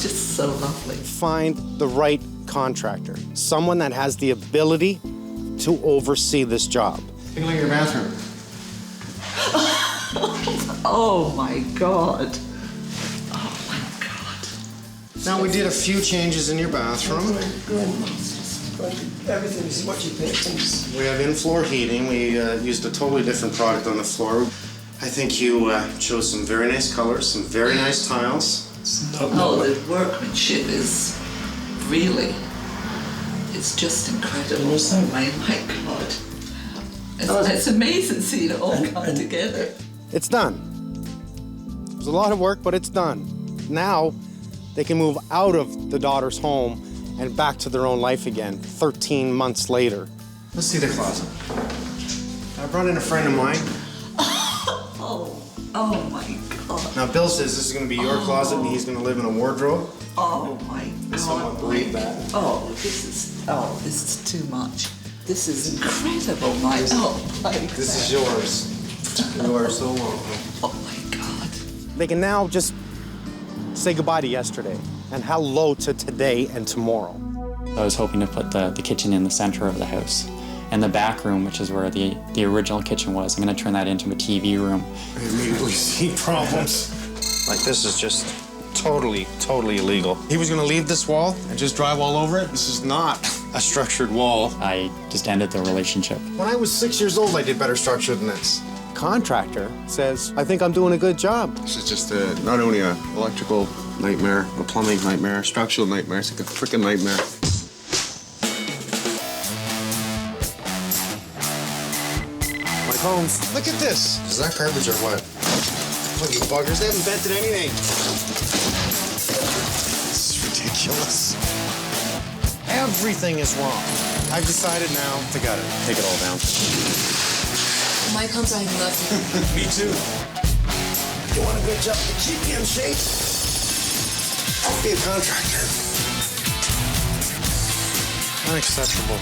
just so lovely. Find the right contractor, someone that has the ability to oversee this job. Take a look at your bathroom. Oh my God. Now we did a few changes in your bathroom. Everything is what you pay attention. We have in-floor heating. We used a totally different product on the floor. I think you chose some very nice colors, some very nice tiles. Oh, the workmanship is really, it's just incredible. My God. It's amazing seeing it all come together. It's done. It was a lot of work, but it's done. Now they can move out of the daughter's home and back to their own life again 13 months later. Let's see the closet. I brought in a friend of mine. Oh my God. Now Bill says this is going to be your closet and he's going to live in a wardrobe. Oh my God. Someone believe that. Oh, this is too much. This is incredible, my This is yours. You are so welcome. Oh my God. They can now just say goodbye to yesterday and hello to today and tomorrow. I was hoping to put the kitchen in the center of the house. And the back room, which is where the original kitchen was, I'm going to turn that into a TV room. I immediately see problems. Like, this is just totally illegal. He was going to leave this wall and just drive all over it. This is not a structured wall. I just ended the relationship. When I was 6 years old, I did better structure than this. Contractor says, I think I'm doing a good job. This is just not only an electrical nightmare, a plumbing nightmare, a structural nightmare, it's like a freaking nightmare. Mike Holmes, look at this. Is that garbage or what? Look, you buggers, they haven't vented anything. This is ridiculous. Everything is wrong. I've decided now to gut it. Take it all down. My comes I love you. Me too. You want a good job to keep you in shape? I'll be a contractor. Unacceptable.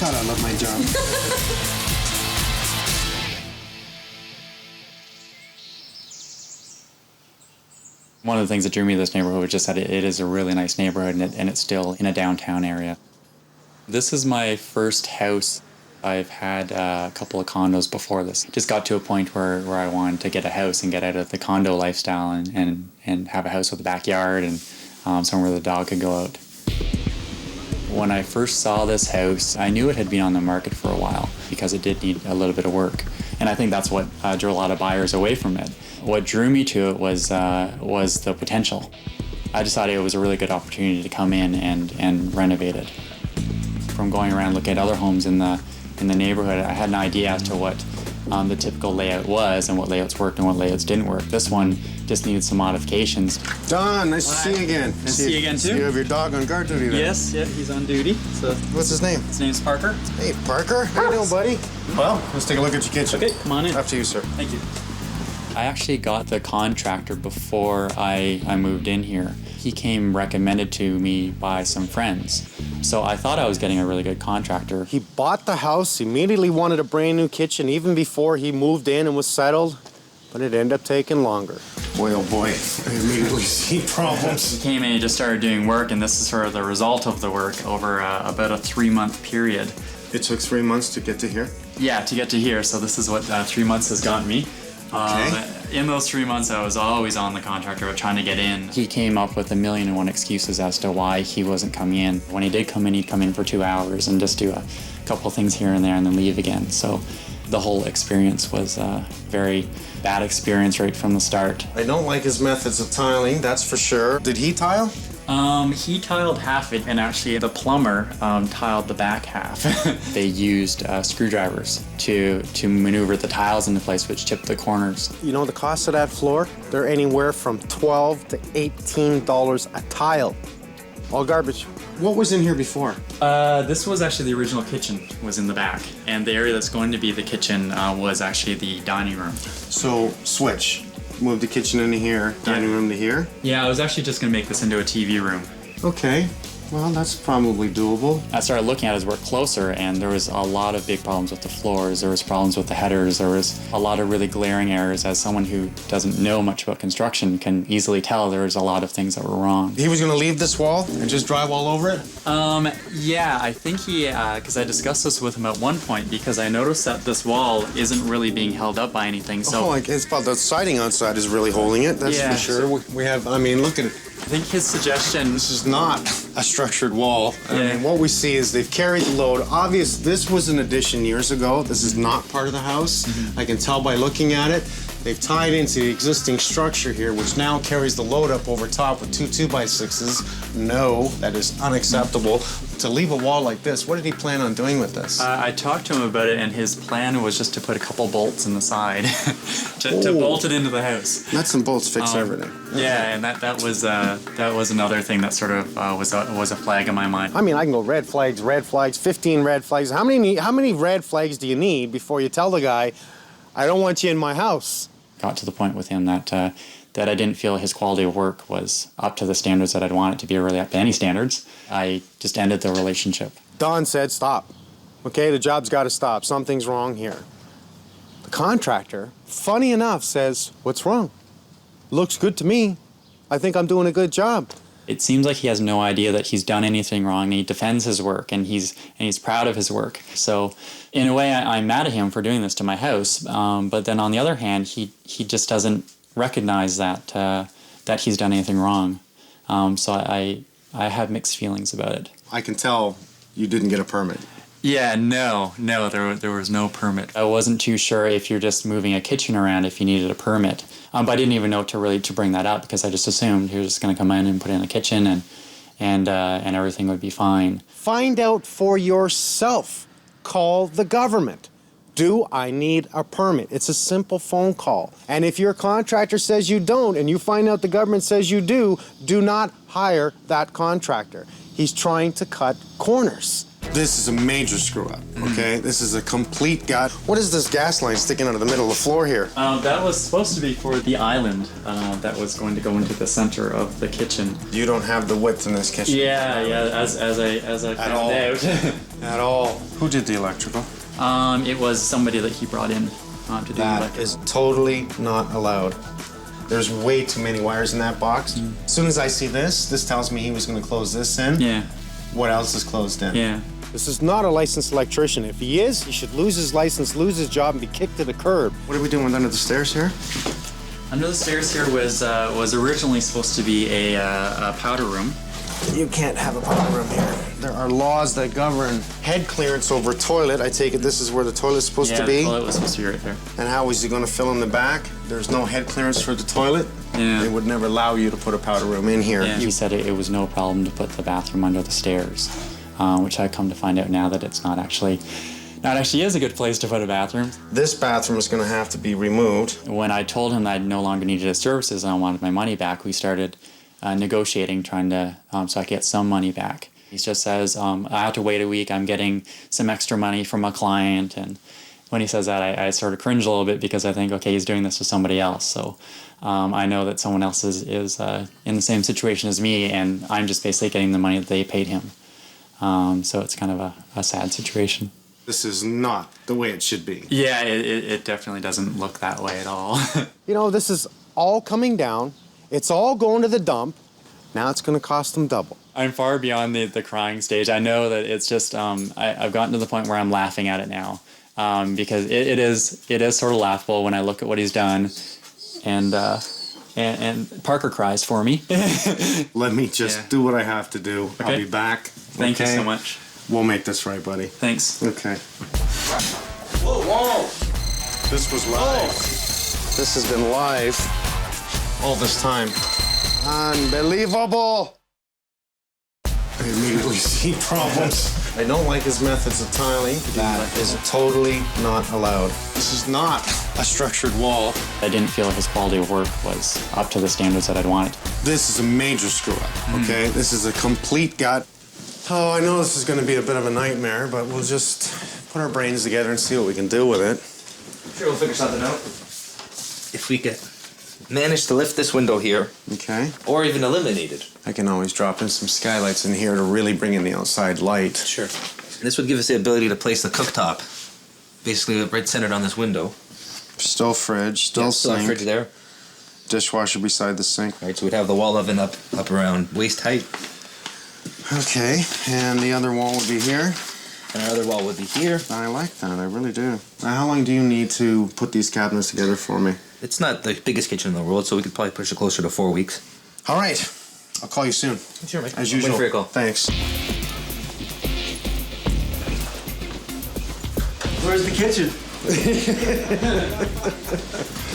God, I love my job. One of the things that drew me to this neighborhood was just that it is a really nice neighborhood and it's still in a downtown area. This is my first house. I've had a couple of condos before this. Just got to a point where I wanted to get a house and get out of the condo lifestyle and have a house with a backyard and somewhere the dog could go out. When I first saw this house, I knew it had been on the market for a while because it did need a little bit of work. And I think that's what drew a lot of buyers away from it. What drew me to it was the potential. I decided it was a really good opportunity to come in and renovate it. From going around looking at other homes in the neighborhood, I had an idea as to what the typical layout was and what layouts worked and what layouts didn't work. This one just needed some modifications. Don, nice to see you again. Nice to see you again too. You have your dog on guard duty there. Yes, yeah, he's on duty. So what's his name? His name's Parker. Hey, Parker. How you doing, buddy? Well, let's take a look at your kitchen. Okay, come on in. After you, sir. Thank you. I actually got the contractor before I moved in here. He came recommended to me by some friends. So I thought I was getting a really good contractor. He bought the house, immediately wanted a brand new kitchen, even before he moved in and was settled, but it ended up taking longer. Boy, oh boy, I immediately see problems. He came in and just started doing work, and this is sort of the result of the work over about a 3-month period. It took 3 months to get to here? Yeah, to get to here. So this is what 3 months has gotten me. Okay. In those 3 months, I was always on the contractor trying to get in. He came up with 1,000,001 excuses as to why he wasn't coming in. When he did come in, he'd come in for 2 hours and just do a couple things here and there and then leave again. So the whole experience was a very bad experience right from the start. I don't like his methods of tiling, that's for sure. Did he tile? He tiled half it, and actually the plumber tiled the back half. They used screwdrivers to maneuver the tiles into place, which chipped the corners. You know the cost of that floor? They're anywhere from $12 to $18 a tile. All garbage. What was in here before? This was actually the original kitchen, was in the back. And the area that's going to be the kitchen was actually the dining room. So, switch. Move the kitchen into here, dining room to here? Yeah, I was actually just going to make this into a TV room. Okay. Well, that's probably doable. I started looking at his work closer, and there was a lot of big problems with the floors. There was problems with the headers. There was a lot of really glaring errors. As someone who doesn't know much about construction can easily tell, there was a lot of things that were wrong. He was going to leave this wall and just drywall over it? Yeah, I think he, because I discussed this with him at one point, because I noticed that this wall isn't really being held up by anything. So It's about the siding outside is really holding it, that's for sure. We have, I mean, look at it. I think his suggestion... This is not a structured wall. I mean, what we see is they've carried the load. This was an addition years ago. This is not part of the house. I can tell by looking at it. They've tied into the existing structure here, which now carries the load up over top with two 2x6s. No, that is unacceptable. To leave a wall like this, what did he plan on doing with this? I talked to him about it, and his plan was just to put a couple bolts in the side to bolt it into the house. Nuts and bolts fix everything. Yeah, and that was another thing that sort of was a flag in my mind. I mean, I can go red flags, 15 red flags. How many red flags do you need before you tell the guy, I don't want you in my house? Got to the point with him that I didn't feel his quality of work was up to the standards that I'd want it to be, or really up to any standards. I just ended the relationship. Don said, stop. Okay, the job's got to stop. Something's wrong here. The contractor, funny enough, says, what's wrong? Looks good to me. I think I'm doing a good job. It seems like he has no idea that he's done anything wrong, and he defends his work, and he's proud of his work. So in a way, I'm mad at him for doing this to my house, but then on the other hand, he just doesn't recognize that he's done anything wrong. So I have mixed feelings about it. I can tell you didn't get a permit. Yeah, no, there was no permit. I wasn't too sure if you're just moving a kitchen around if you needed a permit. But I didn't even know to bring that up, because I just assumed he was just going to come in and put in a kitchen and everything would be fine. Find out for yourself. Call the government. Do I need a permit? It's a simple phone call. And if your contractor says you don't and you find out the government says you do not hire that contractor. He's trying to cut corners. This is a major screw up, okay? This is a complete What is this gas line sticking out of the middle of the floor here? That was supposed to be for the island that was going to go into the center of the kitchen. You don't have the width in this kitchen. Yeah, as I found out. At all. Who did the electrical? It was somebody that he brought in to do that. That is totally not allowed. There's way too many wires in that box. As soon as I see this tells me he was going to close this in. Yeah. What else is closed in? Yeah. This is not a licensed electrician. If he is, he should lose his license, lose his job, and be kicked to the curb. What are we doing under the stairs here? Under the stairs here was originally supposed to be a powder room. You can't have a powder room here. There are laws that govern head clearance over toilet. I take it this is where the toilet's supposed to be? Yeah, the toilet was supposed to be right there. And how is he going to fill in the back? There's no head clearance for the toilet? Yeah. They would never allow you to put a powder room in here. Yeah. He said it was no problem to put the bathroom under the stairs, which I come to find out now that it's not actually is a good place to put a bathroom. This bathroom is going to have to be removed. When I told him that I no longer needed his services and I wanted my money back, we started negotiating, trying to so I could get some money back. He just says, I have to wait a week. I'm getting some extra money from a client. And when he says that, I sort of cringe a little bit, because I think, okay, he's doing this with somebody else. So I know that someone else is in the same situation as me, and I'm just basically getting the money that they paid him. So it's kind of a sad situation. This is not the way it should be. Yeah, it definitely doesn't look that way at all. You know, this is all coming down. It's all going to the dump. Now it's going to cost them double. I'm far beyond the crying stage. I know that it's just, I've gotten to the point where I'm laughing at it now. Because it is sort of laughable when I look at what he's done. And Parker cries for me. Let me just do what I have to do. Okay. I'll be back. Thank you so much. We'll make this right, buddy. Thanks. Okay. Whoa! This was live. This has been live all this time. Unbelievable! I immediately see problems. I don't like his methods of tiling. That is totally not allowed. This is not a structured wall. I didn't feel his quality of work was up to the standards that I'd want it. This is a major screw up, okay? This is a complete gut. Oh, I know this is going to be a bit of a nightmare, but we'll just put our brains together and see what we can do with it. Sure, we'll figure something out. If we get manage to lift this window here. Okay. Or even eliminate it. I can always drop in some skylights in here to really bring in the outside light. Sure. This would give us the ability to place the cooktop, basically right centered on this window. Still fridge, still still sink. a fridge there. Dishwasher beside the sink. Right, so we'd have the wall oven up around waist height. Okay, and the other wall would be here. And our other wall would be here. I like that, I really do. Now, how long do you need to put these cabinets together for me? It's not the biggest kitchen in the world, so we could probably push it closer to 4 weeks. All right, I'll call you soon. Sure, mate. As I'll usual. wait for your call. Thanks. Where's the kitchen?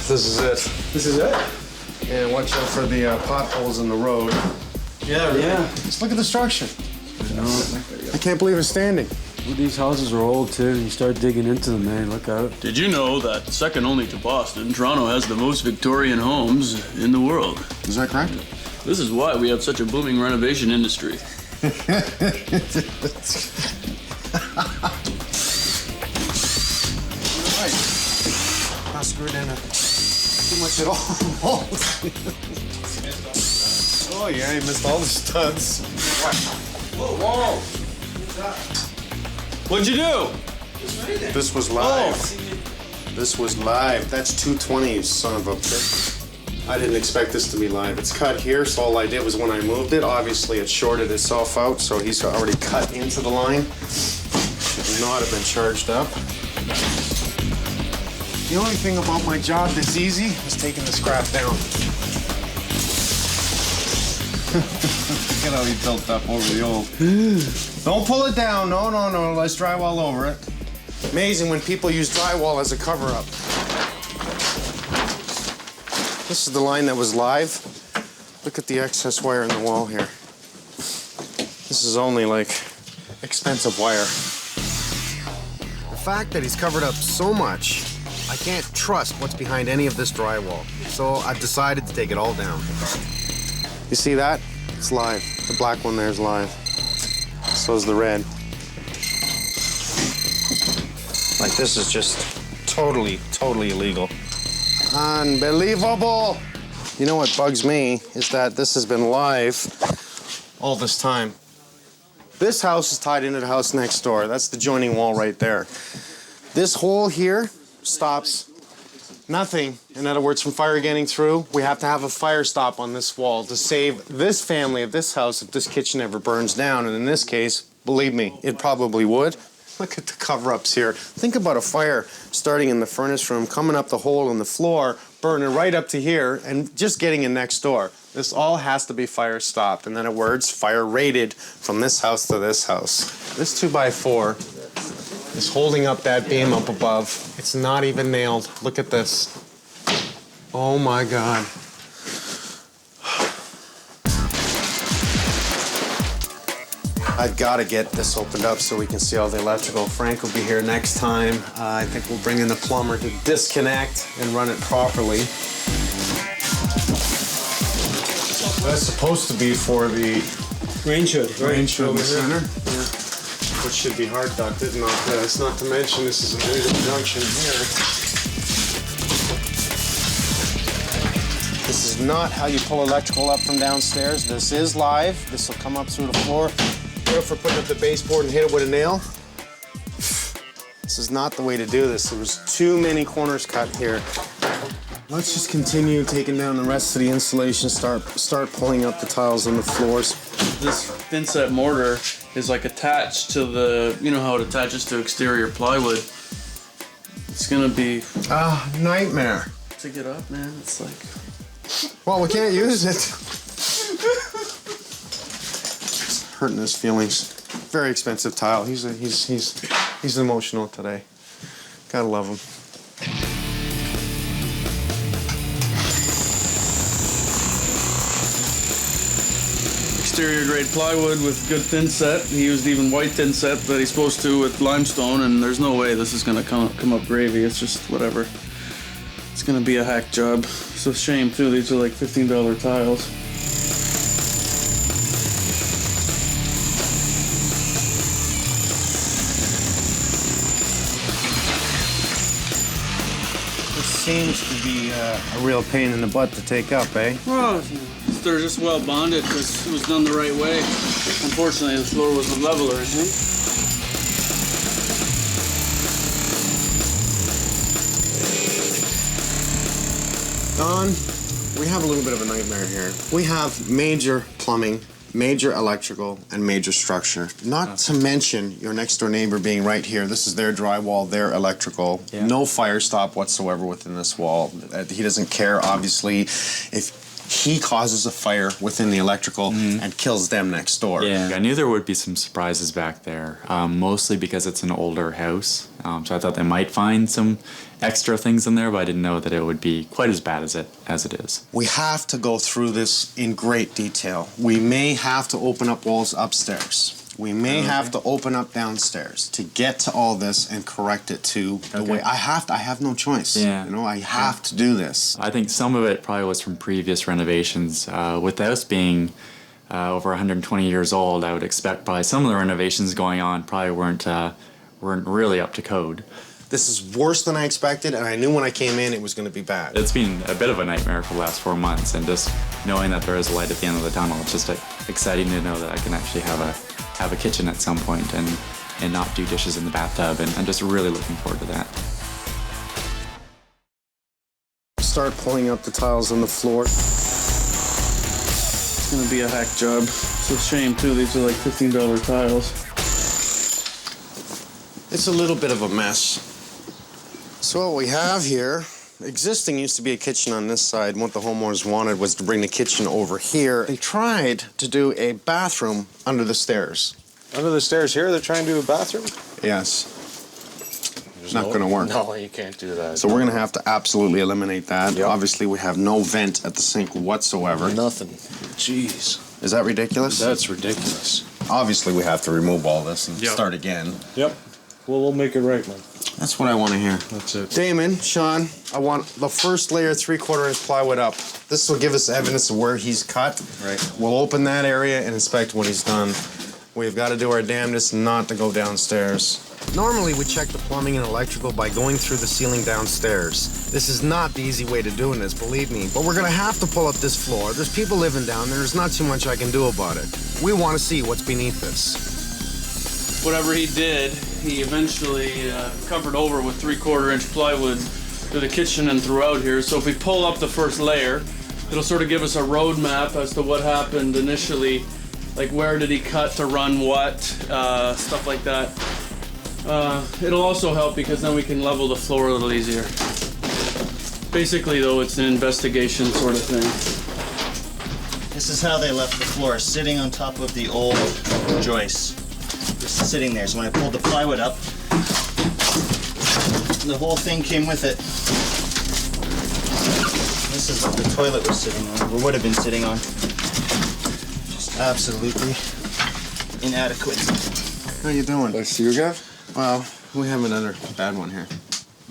This is it. This is it? And watch out for the potholes in the road. Yeah, yeah. Just look at the structure. I know. I can't believe it's standing. Well, these houses are old too. You start digging into them, man. Look out. Did you know that second only to Boston, Toronto has the most Victorian homes in the world? Is that correct? This is why we have such a booming renovation industry. Not screwed in too much at all. Oh yeah, you missed all the studs. Whoa! What'd you do? This was live. This was live. That's 220, you son of a bitch. I didn't expect this to be live. It's cut here, so all I did was when I moved it, obviously it shorted itself out, so he's already cut into the line. Should not have been charged up. The only thing about my job that's easy is taking this crap down. Look at how he built up over the old. Don't pull it down. No, no, no. Let's drywall over it. Amazing when people use drywall as a cover-up. This is the line that was live. Look at the excess wire in the wall here. This is only like expensive wire. The fact that he's covered up so much, I can't trust what's behind any of this drywall. So I've decided to take it all down. You see that? It's live. The black one there is live. So is the red. Like, this is just totally, totally illegal. Unbelievable! You know what bugs me is that this has been live all this time. This house is tied into the house next door. That's the joining wall right there. This hole here stops nothing, in other words, from fire getting through. We have to have a fire stop on this wall to save this family of this house if this kitchen ever burns down. And in this case, believe me, it probably would. Look at the cover-ups here. Think about a fire starting in the furnace room, coming up the hole in the floor, burning right up to here, and just getting in next door. This all has to be fire stopped. In other words, fire rated from this house to this house. This 2x4 is holding up that beam up above. It's not even nailed. Look at this. Oh my God. I've got to get this opened up so we can see all the electrical. Frank will be here next time. I think we'll bring in the plumber to disconnect and run it properly. That's supposed to be for the range hood, right? Range hood in the center. Yeah. Which should be hard ducted, not this. Not to mention this is a new junction here. This is not how you pull electrical up from downstairs. This is live. This will come up through the floor. For putting up the baseboard and hit it with a nail. This is not the way to do this. There was too many corners cut here. Let's just continue taking down the rest of the insulation, start pulling up the tiles on the floors. This thin set mortar is like attached to the, you know how it attaches to exterior plywood. It's gonna be nightmare to get up, man. It's like, well, we can't use it. Hurting his feelings. Very expensive tile. He's emotional today. Gotta love him. exterior grade plywood with good thin set. He used even white thin set that he's supposed to with limestone, and there's no way this is gonna come up gravy. It's just whatever. It's gonna be a hack job. It's a shame too. These are like $15 tiles. seems to be a real pain in the butt to take up, eh? Well, they're just well bonded because it was done the right way. Unfortunately, the floor wasn't level or anything. Don, we have a little bit of a nightmare here. We have major plumbing, major electrical, and major structure. Not to mention your next door neighbor being right here. This is their drywall, their electrical. Yeah. No fire stop whatsoever within this wall. He doesn't care, obviously, if he causes a fire within the electrical and kills them next door. Yeah, I knew there would be some surprises back there, mostly because it's an older house. So I thought they might find some extra things in there, but I didn't know that it would be quite as bad as it is. We have to go through this in great detail. We may have to open up walls upstairs. We may have to open up downstairs to get to all this and correct it to the way I have no choice. Yeah. You know, I have to do this. I think some of it probably was from previous renovations. With the house being over 120 years old, I would expect probably some of the renovations going on probably weren't really up to code. This is worse than I expected, and I knew when I came in it was going to be bad. It's been a bit of a nightmare for the last 4 months, and just knowing that there is a light at the end of the tunnel, it's just exciting to know that I can actually have a kitchen at some point and not do dishes in the bathtub, and I'm just really looking forward to that. Start pulling up the tiles on the floor. It's gonna be a hack job. It's a shame too, these are like $15 tiles. It's a little bit of a mess. So what we have here, existing used to be a kitchen on this side, and what the homeowners wanted was to bring the kitchen over here. They tried to do a bathroom under the stairs. Under the stairs here, they're trying to do a bathroom? Yes. It's not going to work. No, you can't do that. So we're going to have to absolutely eliminate that. Yep. Obviously, we have no vent at the sink whatsoever. Nothing. Jeez. Is that ridiculous? That's ridiculous. Obviously, we have to remove all this and start again. Yep. Well, we'll make it right, man. That's what I want to hear. That's it. Damon, Sean, I want the first layer 3/4 inch plywood up. This will give us evidence of where he's cut. Right. We'll open that area and inspect what he's done. We've got to do our damnedest not to go downstairs. Normally, we check the plumbing and electrical by going through the ceiling downstairs. This is not the easy way to doing this, believe me. But we're going to have to pull up this floor. There's people living down there. There's not too much I can do about it. We want to see what's beneath this. Whatever he did, he eventually covered over with 3/4 inch plywood to the kitchen and throughout here. So if we pull up the first layer, it'll sort of give us a road map as to what happened initially, like where did he cut to run what, stuff like that. It'll also help because then we can level the floor a little easier. Basically though, it's an investigation sort of thing. This is how they left the floor, sitting on top of the old joist. Just sitting there. So when I pulled the plywood up, the whole thing came with it. This is what the toilet was sitting on, or would have been sitting on. Just absolutely inadequate. How you doing? Nice to see you again. Well, we have another bad one here.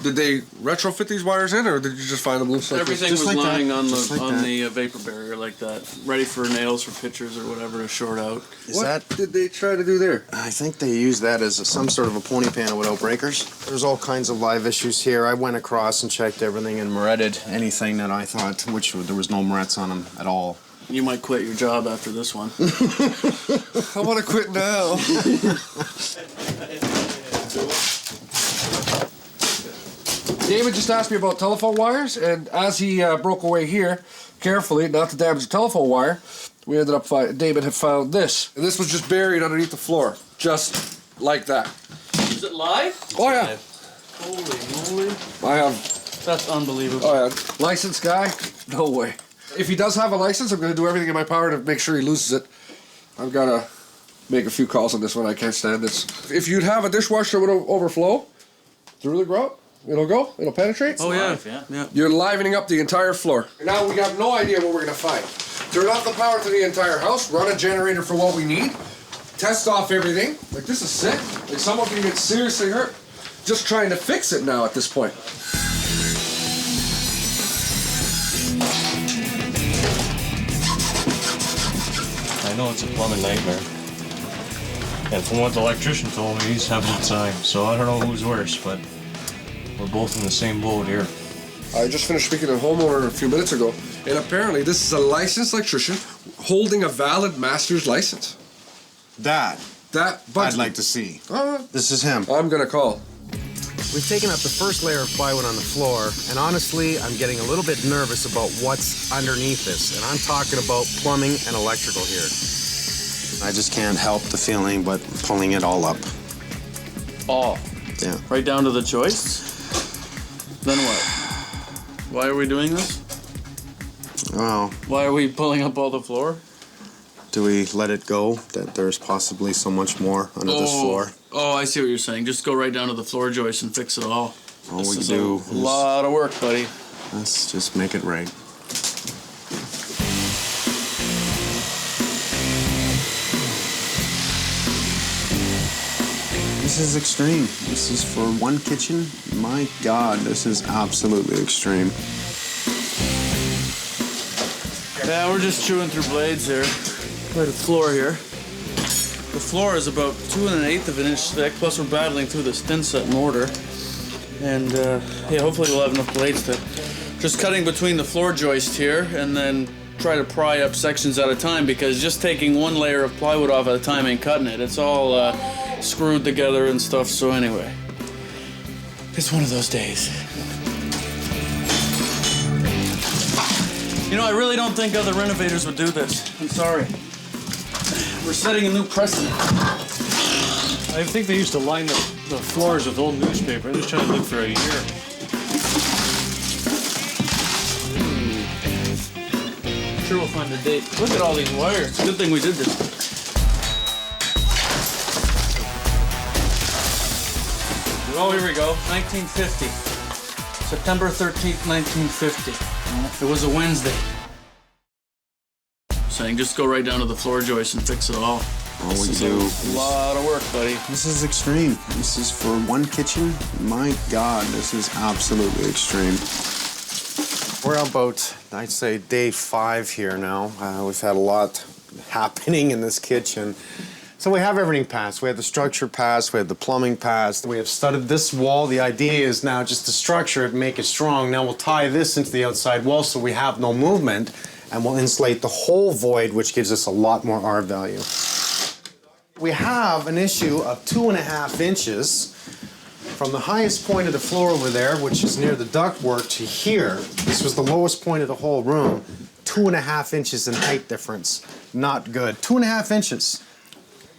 Did they retrofit these wires in, or did you just find them loose? Everything Just was like lying that. on Just like the vapor barrier like that, ready for nails for pictures or whatever to short out. What did they try to do there? I think they use that as some sort of a pony panel without breakers. There's all kinds of live issues here. I went across and checked everything and moretted anything that I thought, which there was no morets on them at all. You might quit your job after this one. I want to quit now. David just asked me about telephone wires, and as he broke away here, carefully, not to damage the telephone wire, we ended up David had found this. And this was just buried underneath the floor, just like that. Is it live? Oh yeah. Holy moly. I have. That's unbelievable. Oh yeah. Licensed guy? No way. If he does have a license, I'm going to do everything in my power to make sure he loses it. I've got to make a few calls on this one. I can't stand this. If you'd have a dishwasher that would overflow through the grout, it'll penetrate. Oh yeah. Yeah. You're livening up the entire floor. Now we have no idea what we're going to find. Turn off the power to the entire house, run a generator for what we need, test off everything. Like, this is sick. Like, someone can get seriously hurt just trying to fix it now at this point. I know it's a plumbing nightmare. And from what the electrician told me, he's having a time. So I don't know who's worse, but we're both in the same boat here. I just finished speaking to a homeowner a few minutes ago, and apparently this is a licensed electrician holding a valid master's license. That bugs I'd me. like to see. Alright. This is him. I'm gonna call. We've taken up the first layer of plywood on the floor, and honestly, I'm getting a little bit nervous about what's underneath this, and I'm talking about plumbing and electrical here. I just can't help the feeling but pulling it all up. All? Yeah. Right down to the joists? Then what? Why are we doing this? Oh. Why are we pulling up all the floor? Do we let it go that there's possibly so much more under this floor? Oh, I see what you're saying. Just go right down to the floor joist and fix it all. All This we is do a lot of work, buddy. Let's just make it right. This is extreme. This is for one kitchen. My God, this is absolutely extreme. Yeah, we're just chewing through blades here. Right, the floor here. The floor is about 2 1/8 of an inch thick, plus we're battling through this thin set mortar. And yeah, hopefully we'll have enough blades to just cutting between the floor joist here and then try to pry up sections at a time, because just taking one layer of plywood off at a time ain't cutting it. It's all screwed together and stuff, so anyway. It's one of those days. You know, I really don't think other renovators would do this. I'm sorry. We're setting a new precedent. I think they used to line the floors with old newspaper. They're just trying to live for a year. Sure we'll find the date. Look at all these wires. It's a good thing we did this. Oh, here we go. 1950. September 13th, 1950. It was a Wednesday. Saying just go right down to the floor joist and fix it all. All we This do is a lot of work, buddy. This is extreme. This is for one kitchen. My God, this is absolutely extreme. We're about, I'd say, day 5 here now. We've had a lot happening in this kitchen. So we have everything passed. We have the structure passed, we have the plumbing passed, we have studded this wall. The idea is now just to structure it, make it strong. Now we'll tie this into the outside wall so we have no movement, and we'll insulate the whole void, which gives us a lot more R value. We have an issue of 2.5 inches from the highest point of the floor over there, which is near the ductwork, to here. This was the lowest point of the whole room. 2.5 inches in height difference. Not good. 2.5 inches.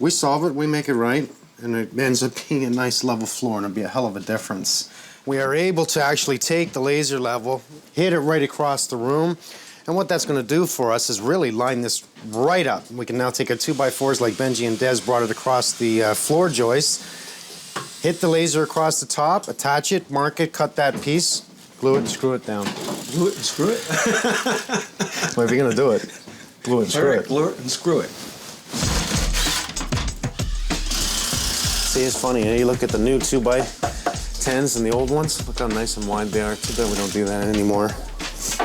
We solve it, we make it right, and it ends up being a nice level floor, and it'll be a hell of a difference. We are able to actually take the laser level, hit it right across the room, and what that's going to do for us is really line this right up. We can now take our 2x4s like Benji and Des brought it across the floor joist, hit the laser across the top, attach it, mark it, cut that piece, glue it and screw it down. Glue it and screw it? Well, if you're going to do it, glue it and screw it. Glue it and screw it. See, it's funny, you look at the new 2x10s and the old ones, look how nice and wide they are. Too bad we don't do that anymore.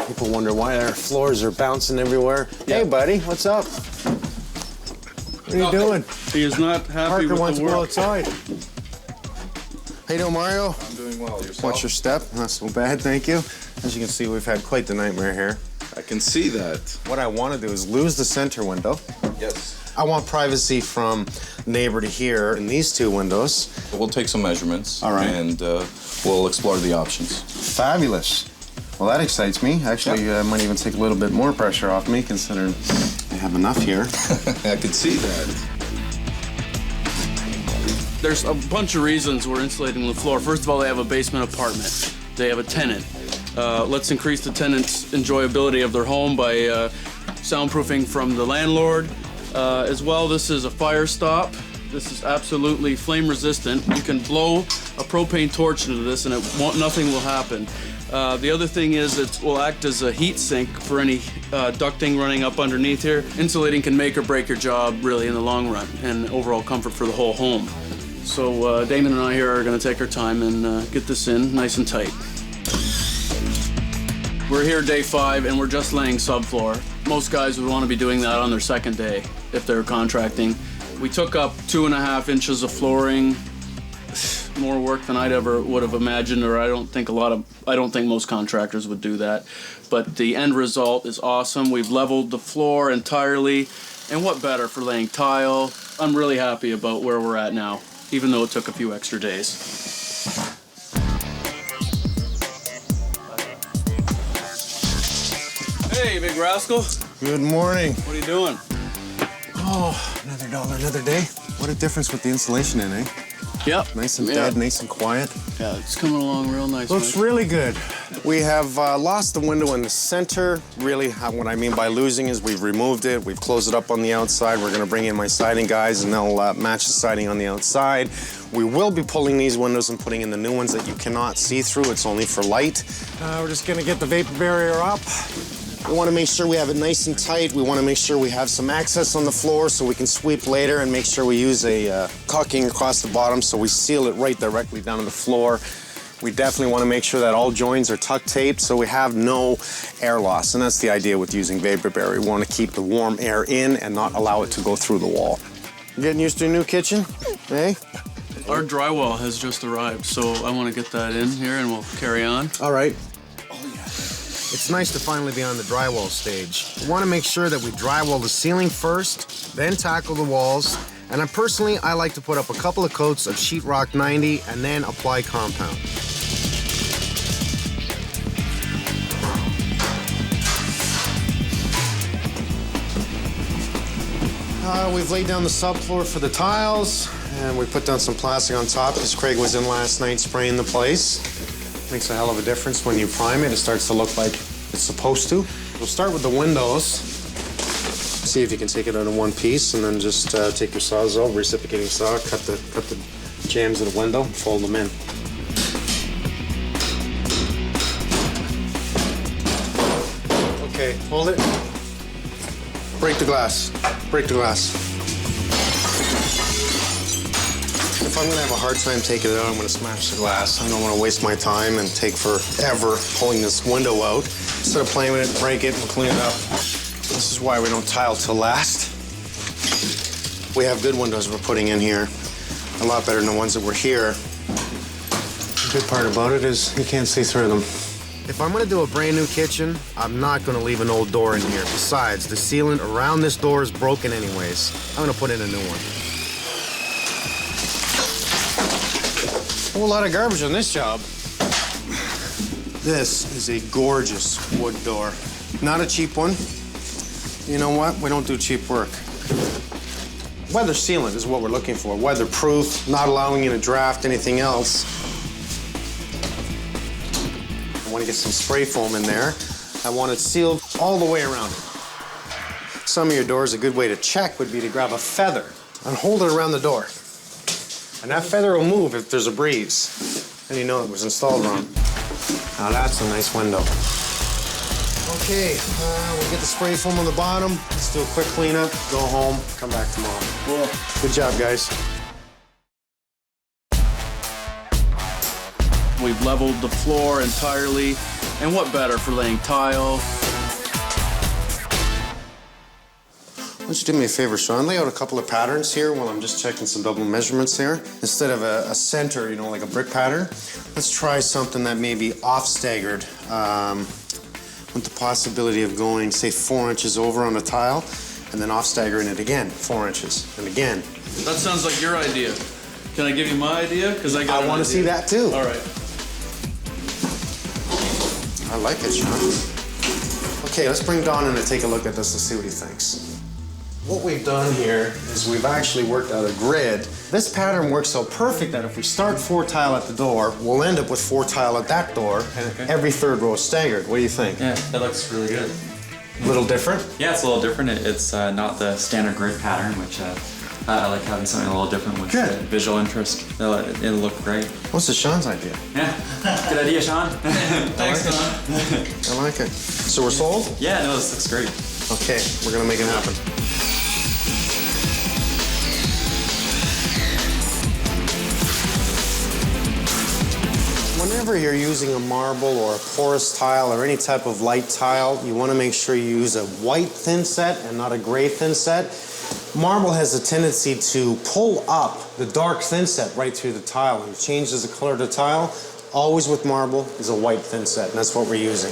People wonder why our floors are bouncing everywhere. Yeah. Hey, buddy, what's up? What are you doing? He is not happy Parker with wants the to go work. outside. How you doing, Mario? I'm doing well. Yourself? Watch your step. Not so bad, thank you. As you can see, we've had quite the nightmare here. I can see that. What I want to do is lose the center window. Yes. I want privacy from neighbor to here in these 2 windows. We'll take some measurements. All right. And we'll explore the options. Fabulous. Well, that excites me. Actually, might even take a little bit more pressure off me, considering I have enough here. I can see that. There's a bunch of reasons we're insulating the floor. First of all, they have a basement apartment. They have a tenant. Let's increase the tenant's enjoyability of their home by soundproofing from the landlord. As well, this is a fire stop. This is absolutely flame resistant. You can blow a propane torch into this and nothing will happen. The other thing is it will act as a heat sink for any ducting running up underneath here. Insulating can make or break your job really in the long run and overall comfort for the whole home. So Damon and I here are going to take our time and get this in nice and tight. We're here day 5 and we're just laying subfloor. Most guys would want to be doing that on their second day if they're contracting. We took up 2.5 inches of flooring more work than I'd ever would have imagined, or I don't think most contractors would do that. But the end result is awesome. We've leveled the floor entirely, and what better for laying tile? I'm really happy about where we're at now, even though it took a few extra days. Hey, big rascal. Good morning. What are you doing? Oh, another dollar, another day. What a difference with the insulation in, eh? Yep. Nice and dead, nice and quiet. Yeah, it's coming along real nice. Looks Mike. really good. We have lost the window in the center. Really, what I mean by losing is we've removed it. We've closed it up on the outside. We're gonna bring in my siding guys and they'll match the siding on the outside. We will be pulling these windows and putting in the new ones that you cannot see through. It's only for light. We're just gonna get the vapor barrier up. We want to make sure we have it nice and tight. We want to make sure we have some access on the floor so we can sweep later, and make sure we use a caulking across the bottom so we seal it right directly down to the floor. We definitely want to make sure that all joins are tuck taped so we have no air loss, and that's the idea with using vapor barrier. We want to keep the warm air in and not allow it to go through the wall. You getting used to a new kitchen, eh? Our drywall has just arrived, so I want to get that in here and we'll carry on. All right. It's nice to finally be on the drywall stage. We want to make sure that we drywall the ceiling first, then tackle the walls. And I like to put up a couple of coats of sheetrock 90 and then apply compound. We've laid down the subfloor for the tiles, and we put down some plastic on top because Craig was in last night spraying the place. Makes a hell of a difference when you prime it. It starts to look like it's supposed to. We'll start with the windows. See if you can take it out in one piece, and then just take your sawzall, reciprocating saw, cut the jambs of the window, and fold them in. Okay, hold it. Break the glass. Break the glass. If I'm gonna have a hard time taking it out, I'm gonna smash the glass. I don't wanna waste my time and take forever pulling this window out. Instead of playing with it, break it, and clean it up. This is why we don't tile till last. We have good windows we're putting in here. A lot better than the ones that were here. The good part about it is you can't see through them. If I'm gonna do a brand new kitchen, I'm not gonna leave an old door in here. Besides, the sealant around this door is broken anyways. I'm gonna put in a new one. A whole lot of garbage on this job. This is a gorgeous wood door. Not a cheap one. You know what? We don't do cheap work. Weather sealant is what we're looking for. Weatherproof, not allowing you to draft anything else. I want to get some spray foam in there. I want it sealed all the way around. Some of your doors, a good way to check would be to grab a feather and hold it around the door. And that feather will move if there's a breeze. And you know it was installed wrong. Now that's a nice window. Okay, we'll get the spray foam on the bottom. Let's do a quick cleanup, go home, come back tomorrow. Cool. Good job, guys. We've leveled the floor entirely, and what better for laying tile? Why don't you do me a favor, Sean? Lay out a couple of patterns here while I'm just checking some double measurements here. Instead of a center, you know, like a brick pattern, let's try something that may be off-staggered with the possibility of going, say, 4 inches over on a tile and then off-staggering it again, 4 inches, and again. That sounds like your idea. Can I give you my idea? Because I want to see that too. All right. I like it, Sean. Okay, let's bring Don in to take a look at this and see what he thinks. What we've done here is we've actually worked out a grid. This pattern works so perfect that if we start 4 tile at the door, we'll end up with 4 tile at that door, and every third row is staggered. What do you think? Yeah, that looks really good. A little different? Yeah, it's a little different. It's not the standard grid pattern, which I like having something a little different with visual interest. It'll look great. What's the Sean's idea? Yeah, good idea, Sean. Thanks, Don. I like it. So we're sold? Yeah, no, this looks great. Okay, we're gonna make it happen. Whenever you're using a marble or a porous tile or any type of light tile, you want to make sure you use a white thin set and not a gray thin set. Marble has a tendency to pull up the dark thinset right through the tile and changes the color of the tile. Always with marble is a white thinset, and that's what we're using.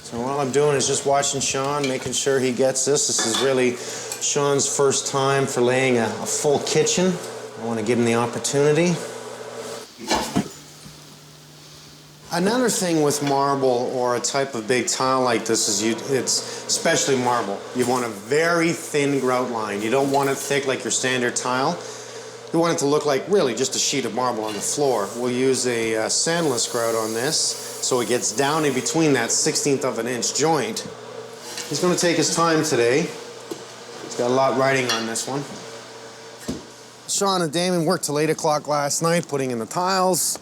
So all I'm doing is just watching Sean, making sure he gets this. This is really Sean's first time for laying a full kitchen. I want to give him the opportunity. Another thing with marble or a type of big tile like this is it's especially marble. You want a very thin grout line. You don't want it thick like your standard tile. You want it to look like really just a sheet of marble on the floor. We'll use a sandless grout on this so it gets down in between that 1/16 of an inch joint. He's going to take his time today. He's got a lot riding on this one. Sean and Damon worked till 8 o'clock last night putting in the tiles.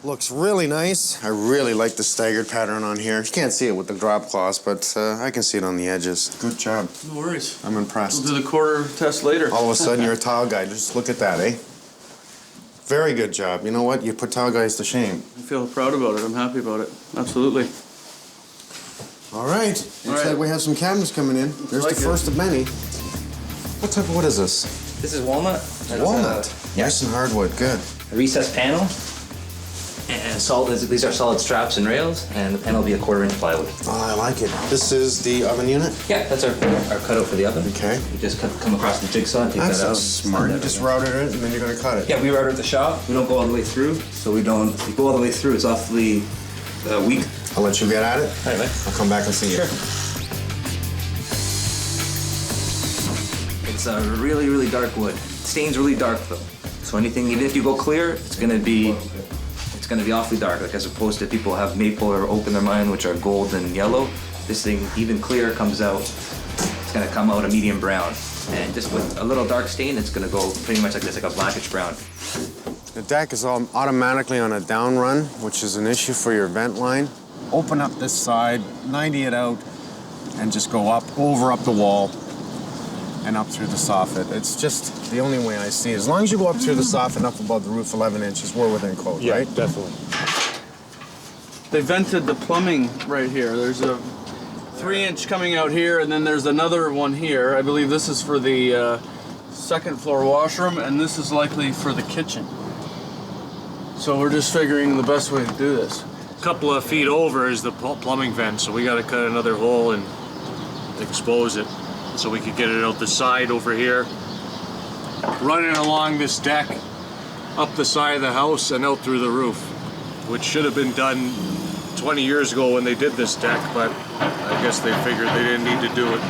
Looks really nice. I really like the staggered pattern on here. You can't see it with the drop cloths, but I can see it on the edges. Good job. No worries. I'm impressed. We'll do the quarter test later. All of a sudden, you're a tile guy. Just look at that, eh? Very good job. You know what? You put tile guys to shame. I feel proud about it. I'm happy about it. Absolutely. All right. Looks like we have some cabinets coming in. There's the first of many. What type of wood is this? This is walnut. Walnut. Nice and hardwood. Good. A recessed panel. And these are solid straps and rails, and the panel will be a 1/4 inch plywood. Oh, I like it. This is the oven unit? Yeah, that's our cutout for the oven. Okay. You just come across the jigsaw and take That's that out. smart. You just routed it and then you're going to cut it. Yeah, we router at the shop. We don't go all the way through, so we don't. If we go all the way through, it's awfully weak. I'll let you get at it. All right, mate. I'll come back and see you. Sure. It's a really, really dark wood. It stains really dark though. So anything, even if you go clear, it's gonna be awfully dark. Like as opposed to people have maple or oak in their mind, which are gold and yellow. This thing, even clear, comes out. It's gonna come out a medium brown, and just with a little dark stain, it's gonna go pretty much like this, like a blackish brown. The deck is all automatically on a down run, which is an issue for your vent line. Open up this side, 90 it out, and just go up the wall, and up through the soffit. It's just the only way I see it. As long as you go up through the soffit up above the roof 11 inches, we're within code, right? Definitely. They vented the plumbing right here. There's a 3-inch coming out here, and then there's another one here. I believe this is for the second floor washroom, and this is likely for the kitchen. So we're just figuring the best way to do this. A couple of feet over is the plumbing vent, so we got to cut another hole and expose it so we could get it out the side over here. Running along this deck, up the side of the house and out through the roof, which should have been done 20 years ago when they did this deck, but I guess they figured they didn't need to do it.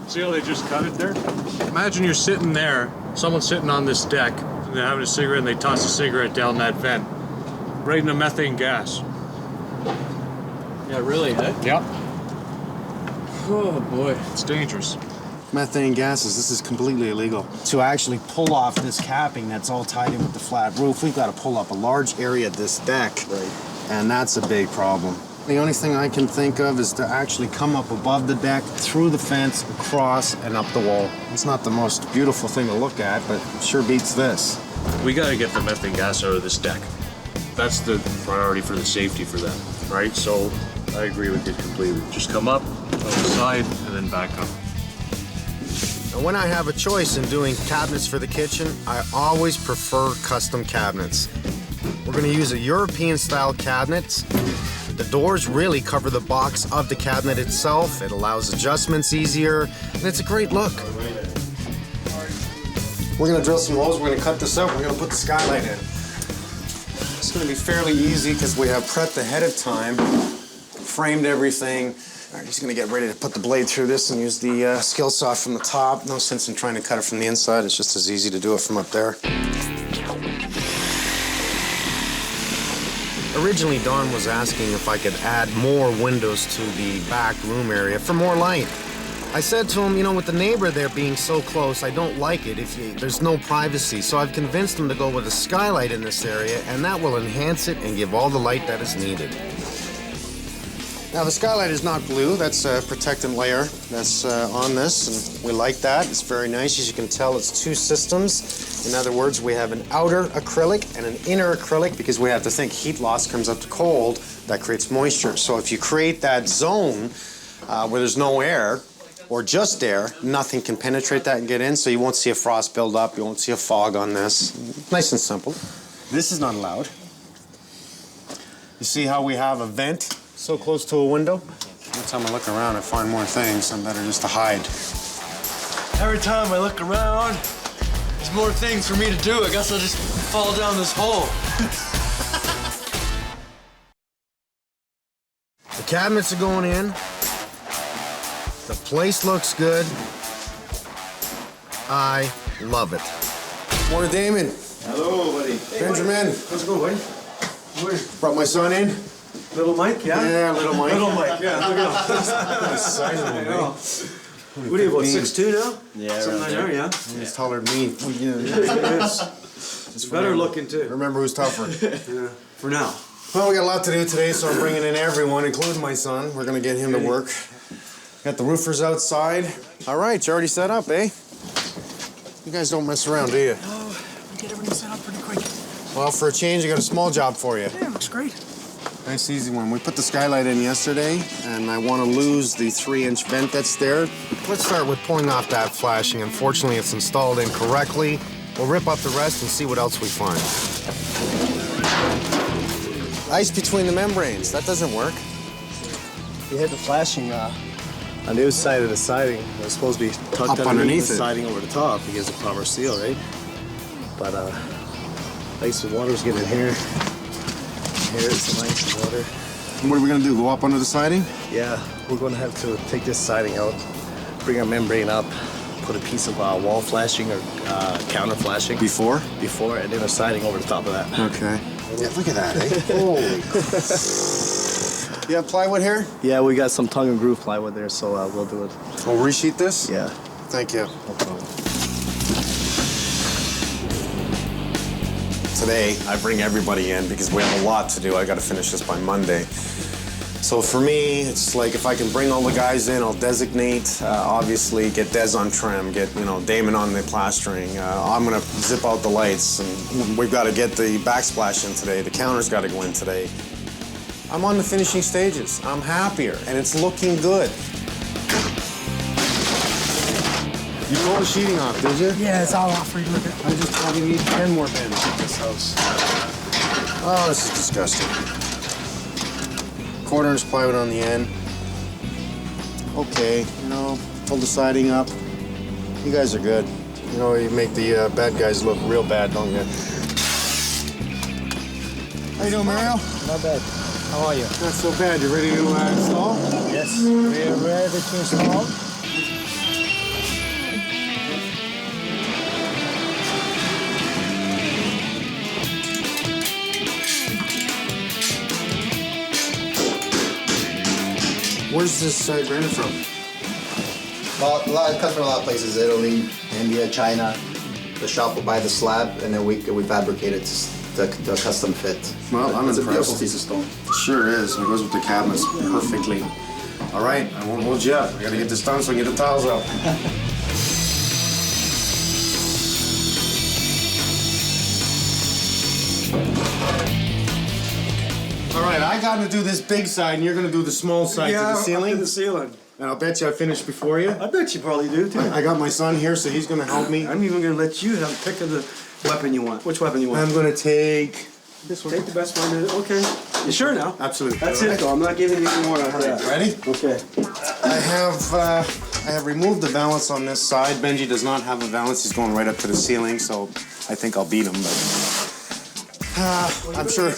See how they just cut it there? Imagine you're sitting there, someone's sitting on this deck, and they're having a cigarette and they toss a cigarette down that vent, right into methane gas. Yeah, really, huh? Yep. Oh boy. It's dangerous. Methane gases, this is completely illegal. To actually pull off this capping that's all tied in with the flat roof, we've got to pull up a large area of this deck, and that's a big problem. The only thing I can think of is to actually come up above the deck, through the fence, across, and up the wall. It's not the most beautiful thing to look at, but it sure beats this. We got to get the methane gas out of this deck. That's the priority for the safety for them, right? So I agree with you completely. Just come up, on the side, and then back up. And when I have a choice in doing cabinets for the kitchen, I always prefer custom cabinets. We're going to use a European-style cabinet. The doors really cover the box of the cabinet itself. It allows adjustments easier, and it's a great look. We're going to drill some holes. We're going to cut this up. We're going to put the skylight in. It's going to be fairly easy because we have prepped ahead of time, framed everything. All right, just going to get ready to put the blade through this and use the skill saw from the top. No sense in trying to cut it from the inside. It's just as easy to do it from up there. Originally, Don was asking if I could add more windows to the back room area for more light. I said to him, you know, with the neighbor there being so close, I don't like it if there's no privacy. So I've convinced him to go with a skylight in this area, and that will enhance it and give all the light that is needed. Now, the skylight is not blue. That's a protectant layer that's on this, and we like that. It's very nice. As you can tell, it's two systems. In other words, we have an outer acrylic and an inner acrylic because we have to think heat loss comes up to cold. That creates moisture. So if you create that zone where there's no air, or just air, nothing can penetrate that and get in, so you won't see a frost build up, you won't see a fog on this. Nice and simple. This is not allowed. You see how we have a vent so close to a window? Every time I look around, I find more things, I'm better just to hide. Every time I look around, there's more things for me to do. I guess I'll just fall down this hole. The cabinets are going in. The place looks good. I love it. Morning, Damon. Hello, buddy. Benjamin. How's it going, buddy? Brought my son in. Little Mike, yeah? Yeah, little Mike. Little Mike, yeah. Look at him. What are you, about 6'2" now? Yeah, something like that, yeah. He's taller than me. It's better looking, too. Remember who's tougher. Yeah, for now. Well, we got a lot to do today, so I'm bringing in everyone, including my son. We're gonna get him to work. Got the roofers outside. All right, you already set up, eh? You guys don't mess around, do you? Oh, we get everything set up pretty quick. Well, for a change, I got a small job for you. Yeah, looks great. Nice, easy one. We put the skylight in yesterday, and I want to lose the 3-inch vent that's there. Let's start with pulling off that flashing. Unfortunately, it's installed incorrectly. We'll rip up the rest and see what else we find. Ice between the membranes. That doesn't work. You hit the flashing on the other side of the siding. It's supposed to be tucked Up underneath underneath the it. siding over the top to give a proper seal, right? But ice and water's getting here. Here's some ice and water. What are we gonna do? Go up under the siding? Yeah, we're gonna have to take this siding out, bring our membrane up, put a piece of wall flashing or counter flashing. Before? Before, and then a siding over the top of that. Okay. Yeah, look at that, eh? Holy. You have plywood here? Yeah, we got some tongue and groove plywood there, so we'll do it. We'll resheet this? Yeah. Thank you. No problem. Today, I bring everybody in because we have a lot to do. I gotta finish this by Monday. So for me, it's like if I can bring all the guys in, I'll designate, obviously get Des on trim, get, Damon on the plastering. I'm gonna zip out the lights, and we've gotta get the backsplash in today. The counter's gotta go in today. I'm on the finishing stages. I'm happier, and it's looking good. You pulled the sheeting off, did you? Yeah, it's all off for you to look at. I just probably need 10 more beds in this house. Oh, this is disgusting. 1/4-inch plywood on the end. Okay, pull the siding up. You guys are good. You make the bad guys look real bad, don't you? How you doing, Mario? Not bad. How are you? Not so bad. You ready to install? Yes, we're ready to install. Where's this granite from? Well, a lot of places, Italy, India, China. The shop will buy the slab, and then we fabricate it to custom fit. Well, I'm it's impressed. a beautiful piece of stone. Sure is. It goes with the cabinets perfectly. All right, I won't hold you up. I gotta get this done so I can get the tiles up. All right, I gotta do this big side, and you're gonna do the small side to the ceiling. To the ceiling. And I'll bet you I finished before you. I bet you probably do, too. I got my son here, so he's gonna help me. I'm even gonna let you have a pick of the weapon you want. Which weapon you want? I'm gonna take this one. Take the best one. Okay. You sure now? Absolutely. That's it, though. I'm not giving you any more after that. Ready? Okay. I have removed the valance on this side. Benji does not have a valance. He's going right up to the ceiling, so I think I'll beat him. But I'm sure.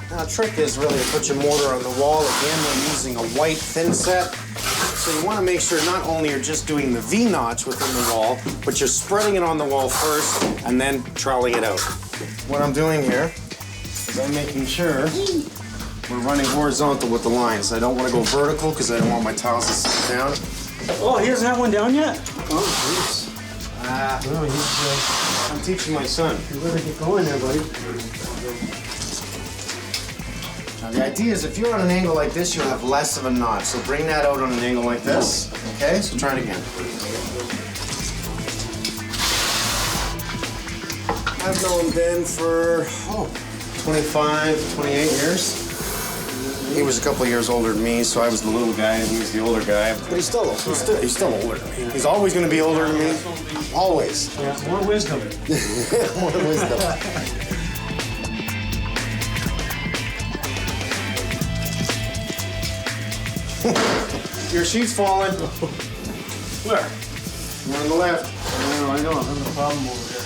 The trick is really to put your mortar on the wall. Again, we're using a white thin set. So you want to make sure not only you're just doing the V-notch within the wall, but you're spreading it on the wall first and then troweling it out. What I'm doing here is I'm making sure we're running horizontal with the lines. I don't want to go vertical because I don't want my tiles to sit down. Oh, he doesn't have one down yet? Oh, jeez. No, I'm teaching my son. You better get going there, buddy. Now, the idea is if you're on an angle like this, you'll have less of a knot. So bring that out on an angle like this. Okay, so try it again. I've known Ben for, 25, 28 years. He was a couple years older than me, so I was the little guy and he was the older guy. But he's still older than me. He's always going to be older than me. Always. Yeah, more wisdom. More wisdom. Your sheet's falling. Where? You're on the left. I know. I'm having a problem over here.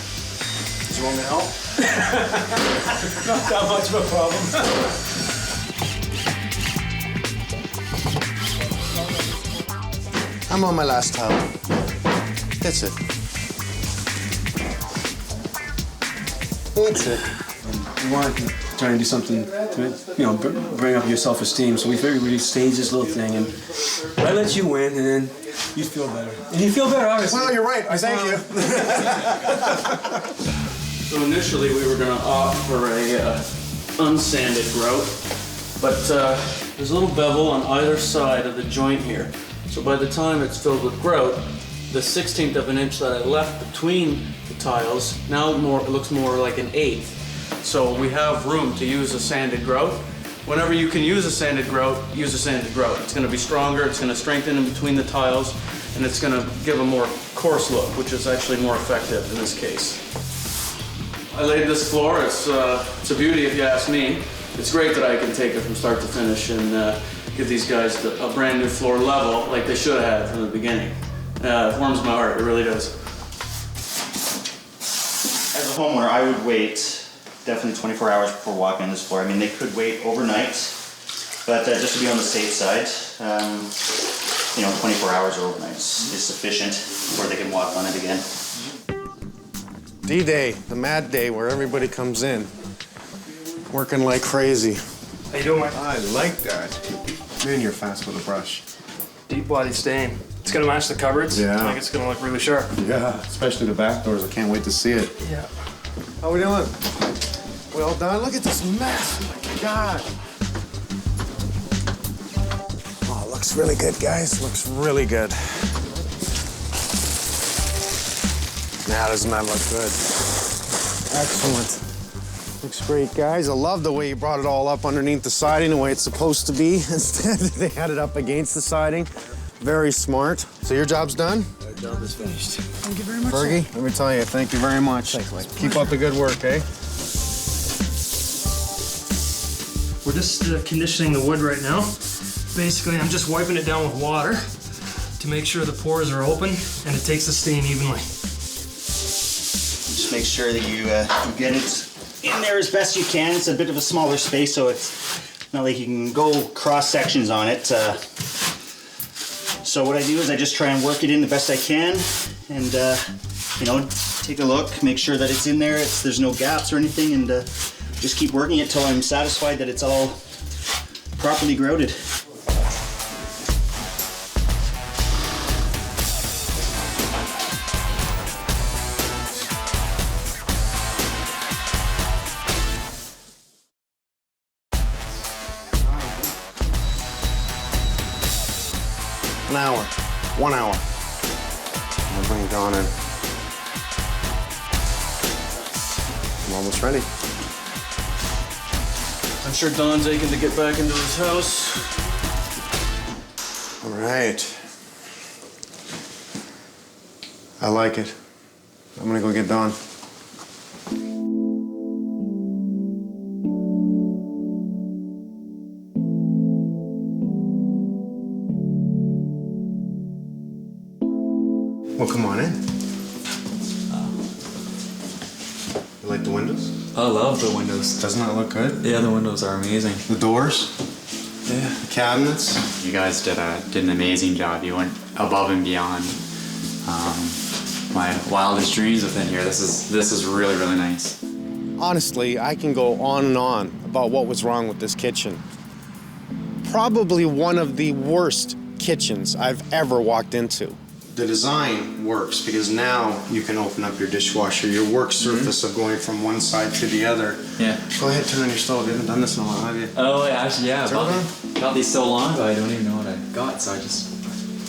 Do you want me to help? Not that much of a problem. I'm on my last towel. That's it. That's it. We wanted to try and do something to, bring up your self-esteem. So we figured we'd stage this little thing, and I let you win, and then you'd feel better. And you feel better, obviously. Well, you're right. I thank you. So initially we were going to opt for a unsanded grout, but there's a little bevel on either side of the joint here. So by the time it's filled with grout, the 1/16 of an inch that I left between the tiles now it looks more like an 1/8. So we have room to use a sanded grout. Whenever you can use a sanded grout, use a sanded grout. It's going to be stronger, it's going to strengthen in between the tiles, and it's going to give a more coarse look, which is actually more effective in this case. I laid this floor. It's a beauty if you ask me. It's great that I can take it from start to finish and give these guys a brand new floor level like they should have had from the beginning. It warms my heart, it really does. As a homeowner, I would wait definitely 24 hours before walking on this floor. I mean, they could wait overnight, but just to be on the safe side, 24 hours or overnight is sufficient before they can walk on it again. D-Day, the mad day where everybody comes in, working like crazy. How you doing, Mike? I like that. Man, you're fast with a brush. Deep body stain. It's gonna match the cupboards. Yeah. I think it's gonna look really sharp. Yeah, especially the back doors. I can't wait to see it. Yeah. How we doing? We all done? Look at this mess. Oh my God. Oh, it looks really good, guys. Looks really good. Now, doesn't that look good? Excellent. Looks great, guys. I love the way you brought it all up underneath the siding, the way it's supposed to be. Instead, they had it up against the siding. Very smart. So your job's done? My job is finished. Thank you very much. Fergie, let me tell you, thank you very much. Thanks, Mike. Keep up the good work, eh? We're just conditioning the wood right now. Basically, I'm just wiping it down with water to make sure the pores are open and it takes the stain evenly. Just make sure that you get it in there as best you can. It's a bit of a smaller space, so it's not like you can go cross sections on it. So what I do is I just try and work it in the best I can, and take a look, make sure that it's in there. There's no gaps or anything, and just keep working it till I'm satisfied that it's all properly grouted. An hour. 1 hour. I'll bring Dawn in. I'm almost ready. I'm sure Don's aching to get back into his house. All right. I like it. I'm gonna go get Dawn. Well, come on in. You like the windows? I love the windows. Doesn't that look good? Yeah, the windows are amazing. The doors? Yeah. The cabinets? You guys did an amazing job. You went above and beyond my wildest dreams within here. This is really, really nice. Honestly, I can go on and on about what was wrong with this kitchen. Probably one of the worst kitchens I've ever walked into. The design works because now you can open up your dishwasher, your work surface of going from one side to the other. Yeah. Go ahead, turn on your stove. You haven't done this in a while, have you? Oh, actually, yeah. Turn it on. Got these so long ago, I don't even know what I got, so I just...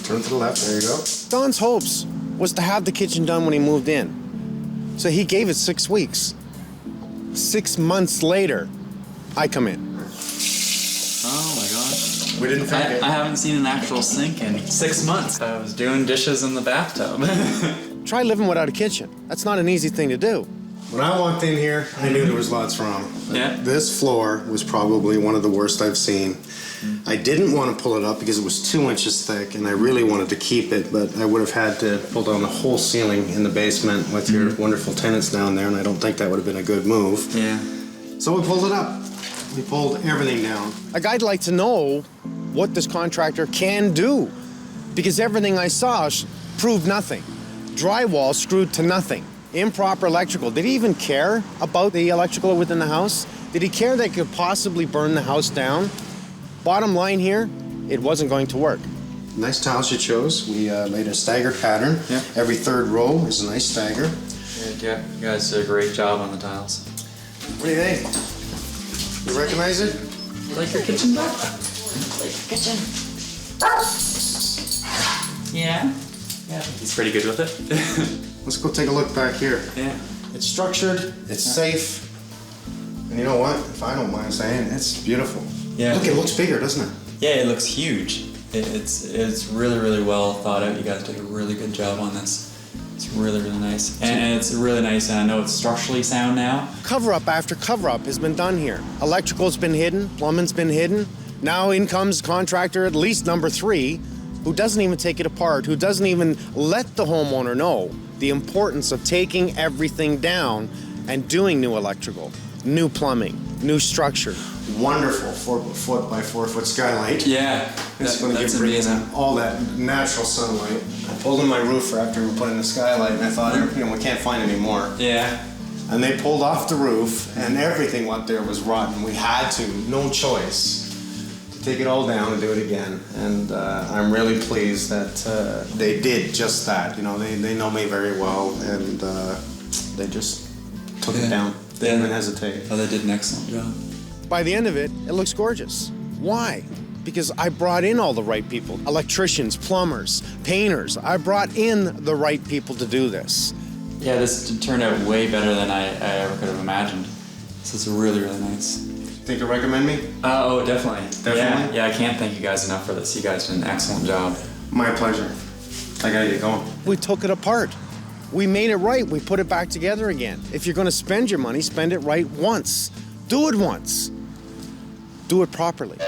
Turn to the left, there you go. Don's hopes was to have the kitchen done when he moved in. So he gave it 6 weeks. 6 months later, I come in. Oh my We didn't think it. I haven't seen an actual sink in 6 months. I was doing dishes in the bathtub. Try living without a kitchen. That's not an easy thing to do. When I walked in here, I knew there was lots wrong. Yeah. This floor was probably one of the worst I've seen. I didn't want to pull it up because it was 2 inches thick, and I really wanted to keep it, but I would have had to pull down the whole ceiling in the basement with your wonderful tenants down there, and I don't think that would have been a good move. Yeah. So we pulled it up. We pulled everything down. A guy'd like to know what this contractor can do, because everything I saw proved nothing. Drywall screwed to nothing. Improper electrical. Did he even care about the electrical within the house? Did he care that could possibly burn the house down? Bottom line here, it wasn't going to work. Nice tiles you chose. We made a staggered pattern. Yeah. Every third row is a nice stagger. Yeah, you guys did a great job on the tiles. What do you think? You recognize it? You like your kitchen back? Kitchen. Yeah. Yeah, he's pretty good with it. Let's go take a look back here. Yeah. It's structured, it's safe, and you know what? If I don't mind saying, it's beautiful. Yeah. Look, it looks bigger, doesn't it? Yeah, it looks huge. It's really, really well thought out. You guys did a really good job on this. It's really, really nice. And it's really nice, and I know it's structurally sound now. Cover-up after cover-up has been done here. Electrical's been hidden, plumbing's been hidden. Now in comes contractor, at least number 3, who doesn't even take it apart, who doesn't even let the homeowner know the importance of taking everything down and doing new electrical, new plumbing, new structure. Wonderful 4-foot by 4-foot skylight. Yeah, It's going to give Reno all that natural sunlight. I pulled in my roofer after we put in the skylight, and I thought, we can't find any more. Yeah. And they pulled off the roof, and everything up there was rotten. We had to, no choice, to take it all down and do it again. And I'm really pleased that they did just that. You know, they know me very well, and they just took it down. They didn't even hesitate. Oh, they did an excellent job. By the end of it, it looks gorgeous. Why? Because I brought in all the right people. Electricians, plumbers, painters. I brought in the right people to do this. Yeah, this turned out way better than I ever could have imagined. This is really, really nice. Think you'll recommend me? Oh, definitely. Definitely? Yeah, I can't thank you guys enough for this. You guys did an excellent job. My pleasure. I gotta get going. We took it apart. We made it right. We put it back together again. If you're going to spend your money, spend it right once. Do it once. Do it properly.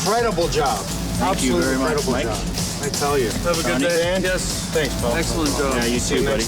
Incredible job. Thank you very much, Incredible Mike. job. I tell you. Have a good day. Yes. Thanks, Paul. Excellent job. Yeah, you too, buddy.